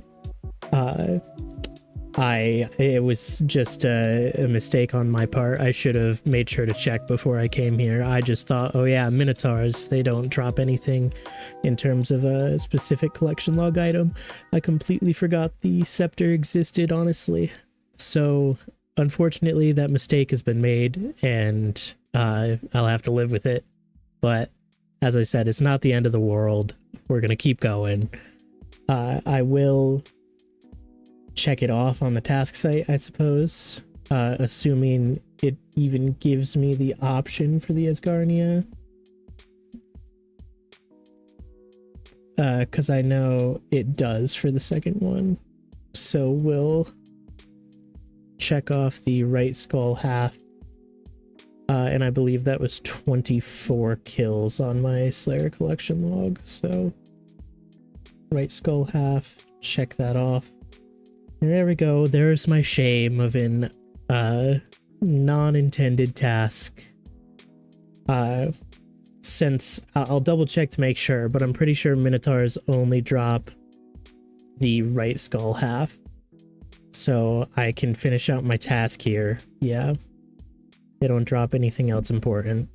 it was just a mistake on my part. I should have made sure to check before I came here. I just thought, oh yeah, Minotaurs, they don't drop anything in terms of a specific collection log item. I completely forgot the scepter existed, honestly. So unfortunately, that mistake has been made, and I'll have to live with it. But as I said, it's not the end of the world. We're gonna keep going. I will check it off on the task site, I suppose, assuming it even gives me the option for the Asgarnia. Because I know it does for the second one. So we'll check off the right skull half. And I believe that was 24 kills on my Slayer collection log. So right skull half, check that off. There we go. There's my shame of an non-intended task. Since I'll double check to make sure, but I'm pretty sure Minotaurs only drop the right skull half. So I can finish out my task here. Yeah. They don't drop anything else important.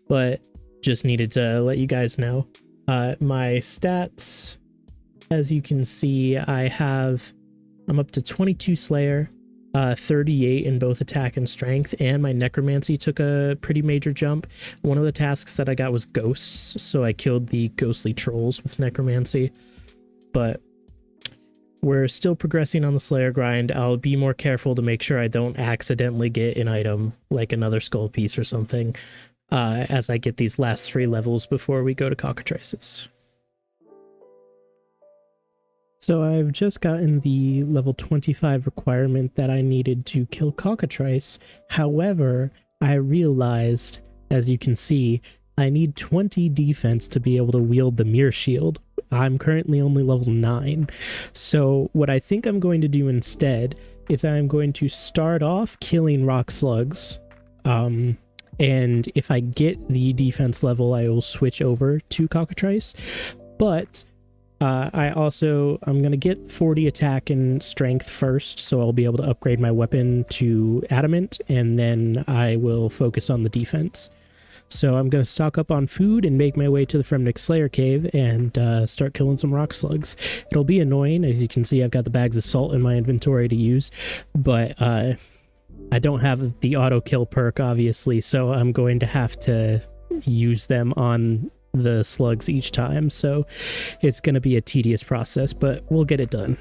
But just needed to let you guys know. My stats, as you can see, I'm up to 22 Slayer, 38 in both attack and strength, and my necromancy took a pretty major jump. One of the tasks that I got was ghosts, so I killed the ghostly trolls with necromancy, but we're still progressing on the Slayer grind. I'll be more careful to make sure I don't accidentally get an item like another skull piece or something as I get these last 3 levels before we go to cockatrices. So I've just gotten the level 25 requirement that I needed to kill cockatrice. However, I realized, as you can see, I need 20 defense to be able to wield the mirror shield. I'm currently only level 9. So what I think I'm going to do instead is I'm going to start off killing rock slugs. And if I get the defense level, I will switch over to cockatrice. But I'm going to get 40 attack and strength first, so I'll be able to upgrade my weapon to adamant, and then I will focus on the defense. So I'm going to stock up on food and make my way to the Fremnic Slayer Cave and start killing some rock slugs. It'll be annoying. As you can see, I've got the bags of salt in my inventory to use, but I don't have the auto kill perk, obviously, so I'm going to have to use them on the slugs each time, so it's going to be a tedious process, but we'll get it done.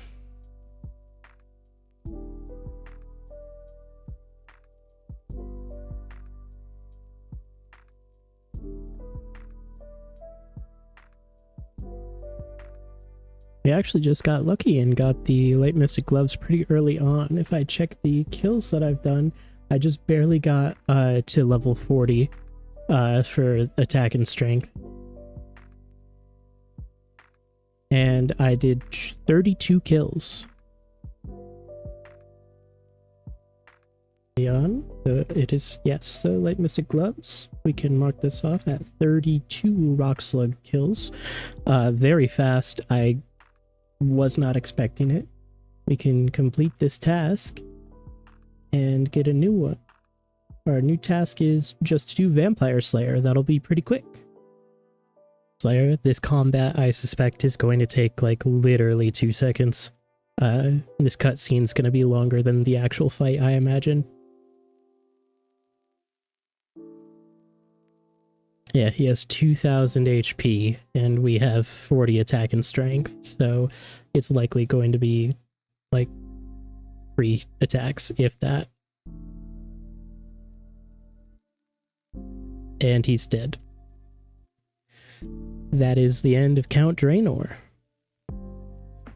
We actually just got lucky and got the light mystic gloves pretty early on. If I check the kills that I've done, I just barely got to level 40 for attack and strength. And I did 32 kills. It is, yes, the light mystic gloves. We can mark this off at 32 rock slug kills. Very fast. I was not expecting it. We can complete this task and get a new one. Our new task is just to do Vampire Slayer. That'll be pretty quick. Slayer, this combat I suspect is going to take like literally 2 seconds. This cutscene is going to be longer than the actual fight, I imagine. Yeah, he has 2000 HP and we have 40 attack and strength, so it's likely going to be like 3 attacks, if that. And he's dead. That is the end of Count Draenor.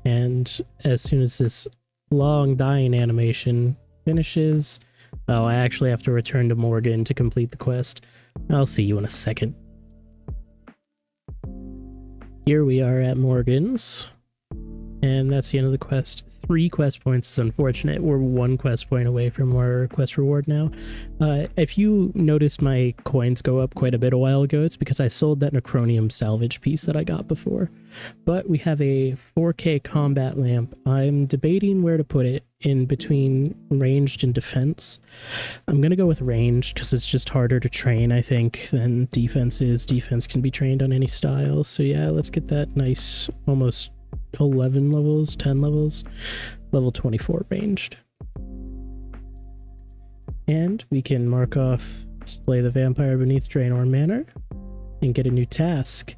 And as soon as this long dying animation finishes... Oh, I actually have to return to Morgan to complete the quest. I'll see you in a second. Here we are at Morgan's. And that's the end of the quest. 3 quest points is unfortunate. We're 1 quest point away from our quest reward now. If you noticed my coins go up quite a bit a while ago, it's because I sold that Necronium salvage piece that I got before. But we have a 4K combat lamp. I'm debating where to put it in between ranged and defense. I'm going to go with ranged because it's just harder to train, I think, than defense is. Defense can be trained on any style. So yeah, let's get that nice almost 11 levels, 10 levels, level 24 ranged. And we can mark off Slay the Vampire beneath Draenor Manor and get a new task.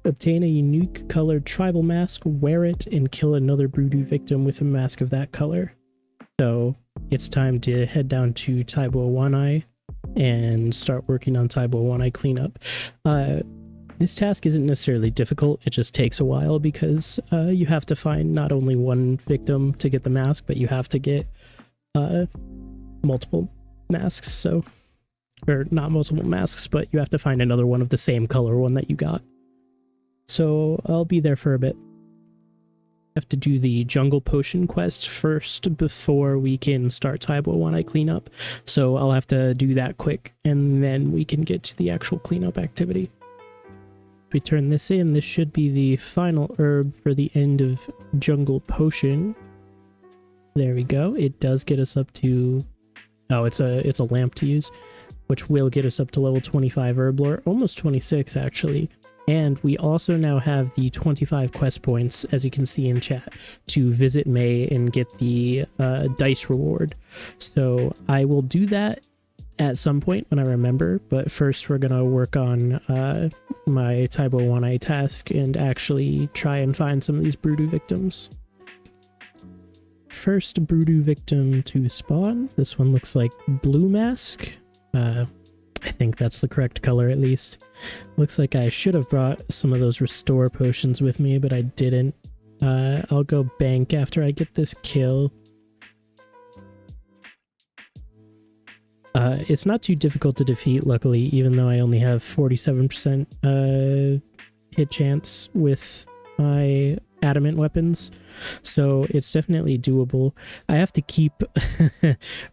Obtain a unique colored tribal mask, wear it, and kill another Broodoo victim with a mask of that color. So it's time to head down to Taibo Wanai and start working on Taibo Wanai cleanup. This task isn't necessarily difficult, it just takes a while because you have to find not only one victim to get the mask, but you have to get multiple masks, so... Or not multiple masks, but you have to find another one of the same color one that you got. So I'll be there for a bit. Have to do the jungle potion quest first before we can start Taibo Wanai cleanup, so I'll have to do that quick, and then we can get to the actual cleanup activity. If we turn this in, this should be the final herb for the end of jungle potion. There we go. It does get us up to... Oh, it's a lamp to use, which will get us up to level 25 herb lore, almost 26 actually. And we also now have the 25 quest points, as you can see in chat, to visit May and get the dice reward. So I will do that at some point when I remember, but first we're gonna work on my Taibo 1A task and actually try and find some of these Broodoo victims. First Broodoo victim to spawn. This one looks like blue mask. I think that's the correct color at least. Looks like I should have brought some of those restore potions with me, but I didn't. I'll go bank after I get this kill. It's not too difficult to defeat, luckily, even though I only have 47% hit chance with my adamant weapons, so it's definitely doable. I have to keep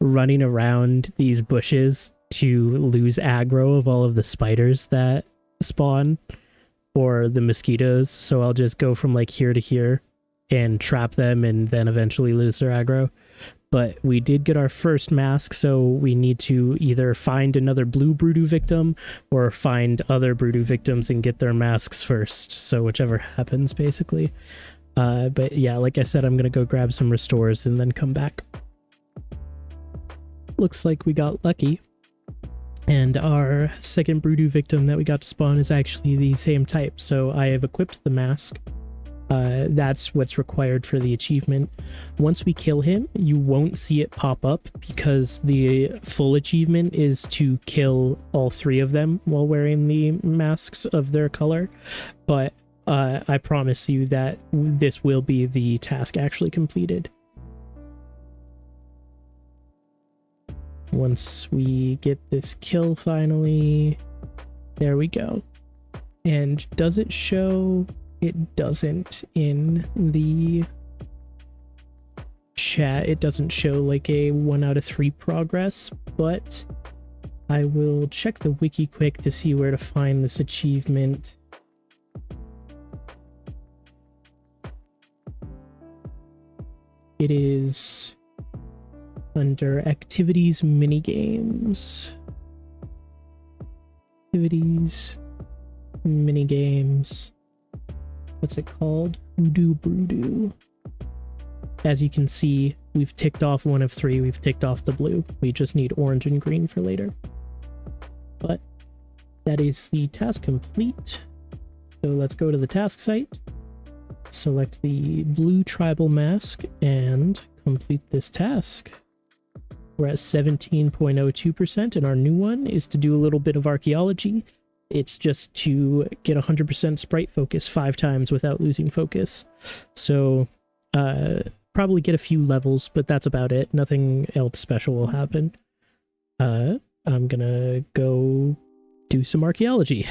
running around these bushes to lose aggro of all of the spiders that spawn, or the mosquitoes, so I'll just go from like here to here and trap them and then eventually lose their aggro. But we did get our first mask, so we need to either find another blue Broodoo victim or find other Broodoo victims and get their masks first. So whichever happens, basically. But yeah, like I said, I'm going to go grab some restores and then come back. Looks like we got lucky. And our second Broodoo victim that we got to spawn is actually the same type. So I have equipped the mask. That's what's required for the achievement. Once we kill him, you won't see it pop up because the full achievement is to kill all three of them while wearing the masks of their color. But I promise you that this will be the task actually completed. Once we get this kill finally, there we go. And does it show? It doesn't in the chat. It doesn't show like a 1 out of 3 progress, but I will check the wiki quick to see where to find this achievement. It is under activities, minigames. Activities, minigames. What's it called? Hoodoo Broodoo. As you can see, we've ticked off 1 of 3. We've ticked off the blue. We just need orange and green for later. But that is the task complete. So let's go to the task site, select the blue tribal mask, and complete this task. We're at 17.02%, and our new one is to do a little bit of archaeology. It's just to get 100% sprite focus 5 times without losing focus. So, probably get a few levels, but that's about it. Nothing else special will happen. I'm gonna go do some archaeology.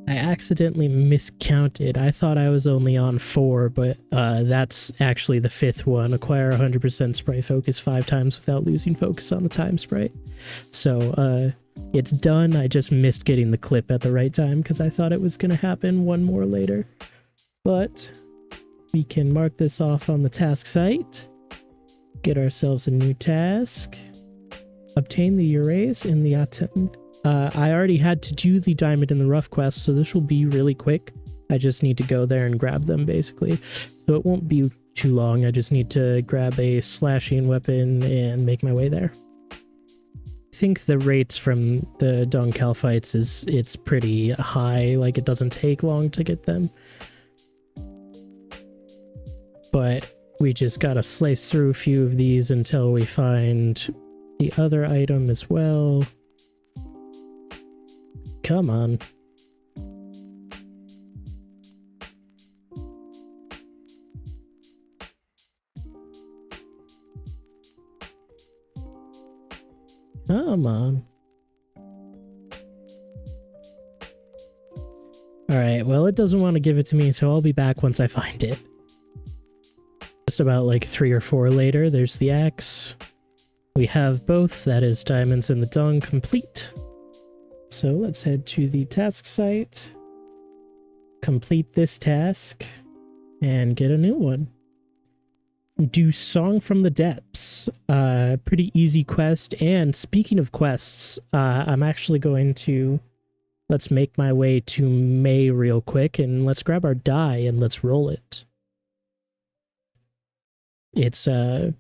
I accidentally miscounted. I thought I was only on 4, but that's actually the 5th one. Acquire 100% sprite focus 5 times without losing focus on the time sprite. So, it's done. I just missed getting the clip at the right time because I thought it was going to happen 1 more later. But we can mark this off on the task site. Get ourselves a new task. Obtain the Uraeus in the Aten. I already had to do the Diamond in the Rough quest, so this will be really quick. I just need to go there and grab them, basically. So it won't be too long. I just need to grab a slashing weapon and make my way there. I think the rates from the Dongkal fights it's pretty high. Like, it doesn't take long to get them. But we just gotta slice through a few of these until we find the other item as well. Come on. Come on. Alright, well, it doesn't want to give it to me, so I'll be back once I find it. Just about like 3 or 4 later, there's the axe. We have both, that is Diamonds in the Dung complete. So let's head to the task site, complete this task, and get a new one. Do Song from the Depths. Pretty easy quest, and speaking of quests, I'm actually going to let's make my way to May real quick, and let's grab our die and let's roll it. It's, I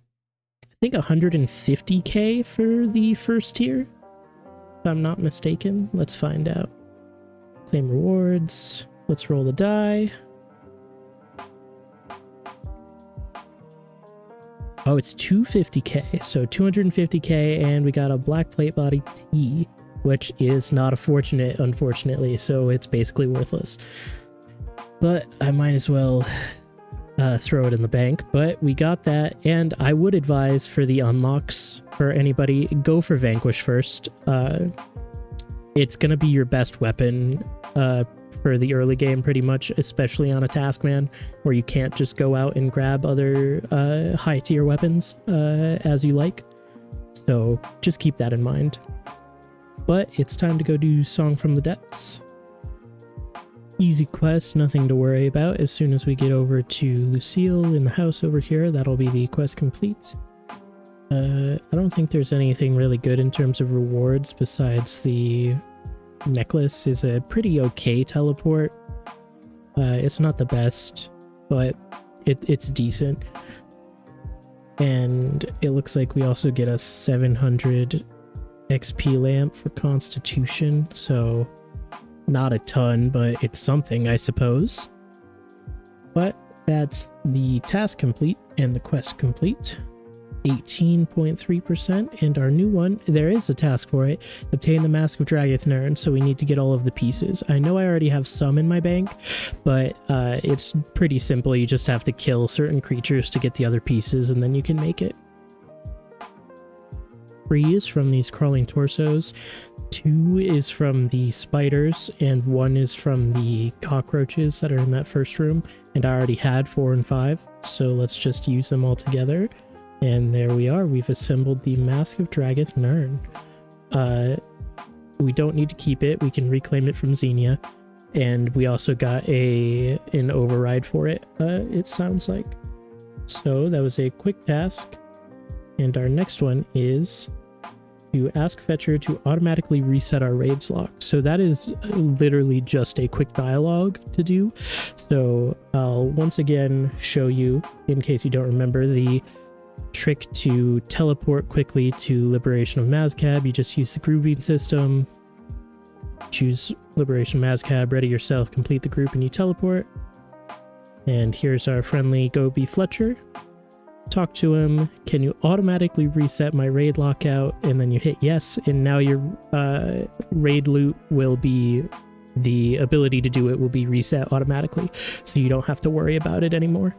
think 150k for the first tier, if I'm not mistaken. Let's find out. Claim rewards. Let's roll the die. Oh, it's 250k, so 250k, and we got a black plate body T, which is not a fortunate, unfortunately, so it's basically worthless. But I might as well throw it in the bank. But we got that, and I would advise for the unlocks, for anybody, go for Vanquish first. It's gonna be your best weapon for the early game, pretty much, especially on a Taskman, where you can't just go out and grab other high tier weapons as you like. So just keep that in mind. But it's time to go do Song from the Depths. Easy quest, nothing to worry about. As soon as we get over to Lucille in the house over here, that'll be the quest complete. I don't think there's anything really good in terms of rewards besides the necklace is a pretty okay teleport. It's not the best, but it's decent. And it looks like we also get a 700 XP lamp for Constitution, so not a ton, but it's something, I suppose. But that's the task complete and the quest complete. 18.3%, and our new one, there is a task for it. Obtain the Mask of Dragathnairn, so we need to get all of the pieces. I know I already have some in my bank, but it's pretty simple. You just have to kill certain creatures to get the other pieces, and then you can make it. 3 is from these crawling torsos, 2 is from the spiders, and 1 is from the cockroaches that are in that first room, and I already had 4 and 5, so let's just use them all together. And there we are, we've assembled the Mask of Dragathnairn. We don't need to keep it, we can reclaim it from Xenia. And we also got an override for it, it sounds like. So that was a quick task. And our next one is to ask Fetcher to automatically reset our raids lock. So that is literally just a quick dialogue to do. So I'll once again show you, in case you don't remember, the trick to teleport quickly to Liberation of Mazcab. You just use the grouping system, choose Liberation of Mazcab, ready yourself, complete the group, and you teleport. And here's our friendly Gobi Fletcher. Talk to him. Can you automatically reset my raid lockout? And then you hit yes, and now your raid loot will be, the ability to do it will be reset automatically, so you don't have to worry about it anymore.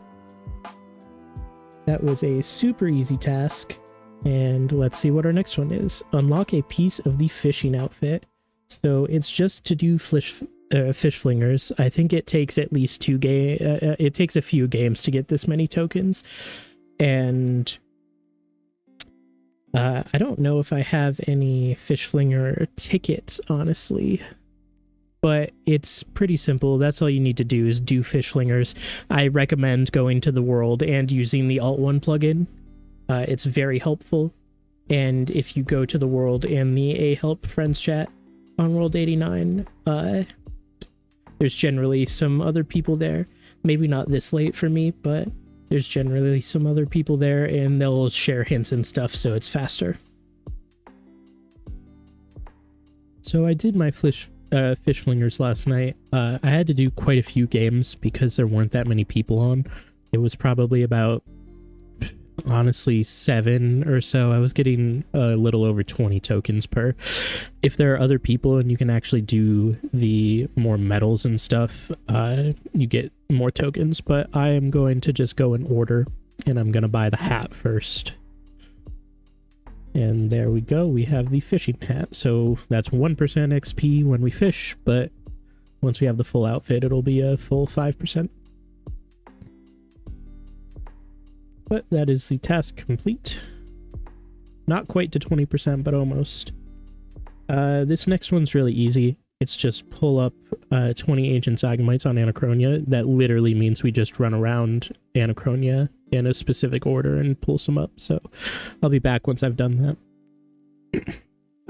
That was a super easy task, and let's see what our next one is. Unlock a piece of the fishing outfit. So it's just to do fish flingers. I think it takes at least it takes a few games to get this many tokens, and I don't know if I have any fish flinger tickets, honestly. But it's pretty simple. That's all you need to do is do fish flingers. I recommend going to the world and using the Alt1 plugin. It's very helpful. And if you go to the world and the A-Help Friends chat on World 89, there's generally some other people there. Maybe not this late for me, but there's generally some other people there, and they'll share hints and stuff, so it's faster. So I did my fish flingers last night. I had to do quite a few games because there weren't that many people on. It was probably about, honestly, 7 or so. I was getting a little over 20 tokens per. If there are other people and you can actually do the more medals and stuff, you get more tokens. But I am going to just go in order, and I'm going to buy the hat first. And there we go, we have the fishing hat. So that's 1% XP when we fish, but once we have the full outfit, it'll be a full 5%. But that is the task complete. Not quite to 20%, but almost. This next one's really easy. It's just pull up 20 Ancient Zagamites on Anachronia. That literally means we just run around Anachronia in a specific order and pull some up. So I'll be back once I've done that.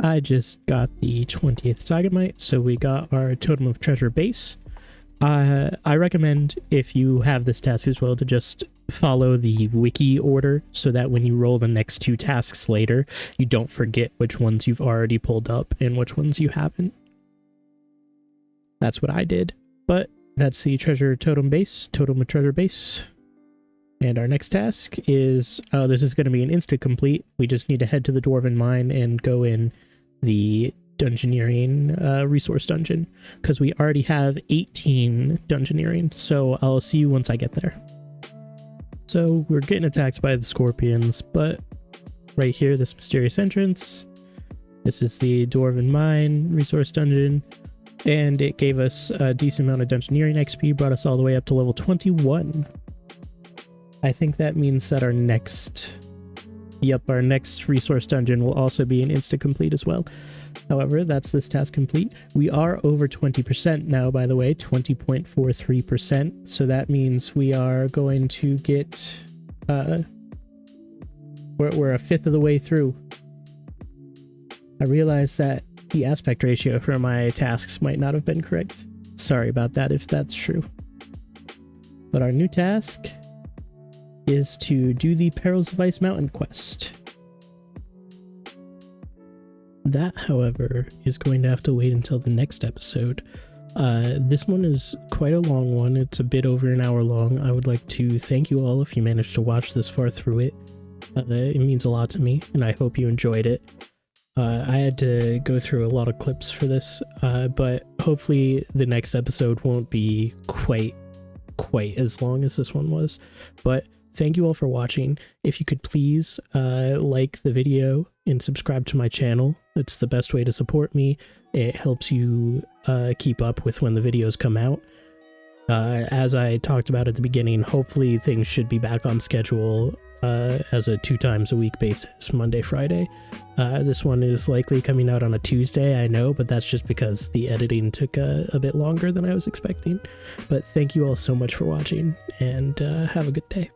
I just got the 20th Sagamite, so we got our Totem of Treasure base. I recommend, if you have this task as well, to just follow the wiki order so that when you roll the next 2 tasks later, you don't forget which ones you've already pulled up and which ones you haven't. That's what I did. But that's the Treasure Totem base, Totem of Treasure base. And our next task is, this is going to be an insta-complete. We just need to head to the Dwarven Mine and go in the Dungeoneering resource dungeon, because we already have 18 Dungeoneering, so I'll see you once I get there. So we're getting attacked by the scorpions, but right here, this mysterious entrance, this is the Dwarven Mine resource dungeon, and it gave us a decent amount of Dungeoneering XP, brought us all the way up to level 21. I think that means that our next resource dungeon will also be an insta-complete as well. However, that's this task complete. We are over 20% now, by the way, 20.43%. So that means we are going to get, we're a fifth of the way through. I realized that the aspect ratio for my tasks might not have been correct. Sorry about that if that's true. But our new task is to do the Perils of Ice Mountain quest. That, however, is going to have to wait until the next episode. This one is quite a long one. It's a bit over an hour long. I would like to thank you all if you managed to watch this far through it. It means a lot to me, and I hope you enjoyed it. I had to go through a lot of clips for this, but hopefully the next episode won't be quite as long as this one was. But thank you all for watching. If you could please like the video and subscribe to my channel. It's the best way to support me. It helps you keep up with when the videos come out. As I talked about at the beginning, hopefully things should be back on schedule as a 2 times a week basis, Monday, Friday. This one is likely coming out on a Tuesday, I know, but that's just because the editing took a bit longer than I was expecting. But thank you all so much for watching, and have a good day.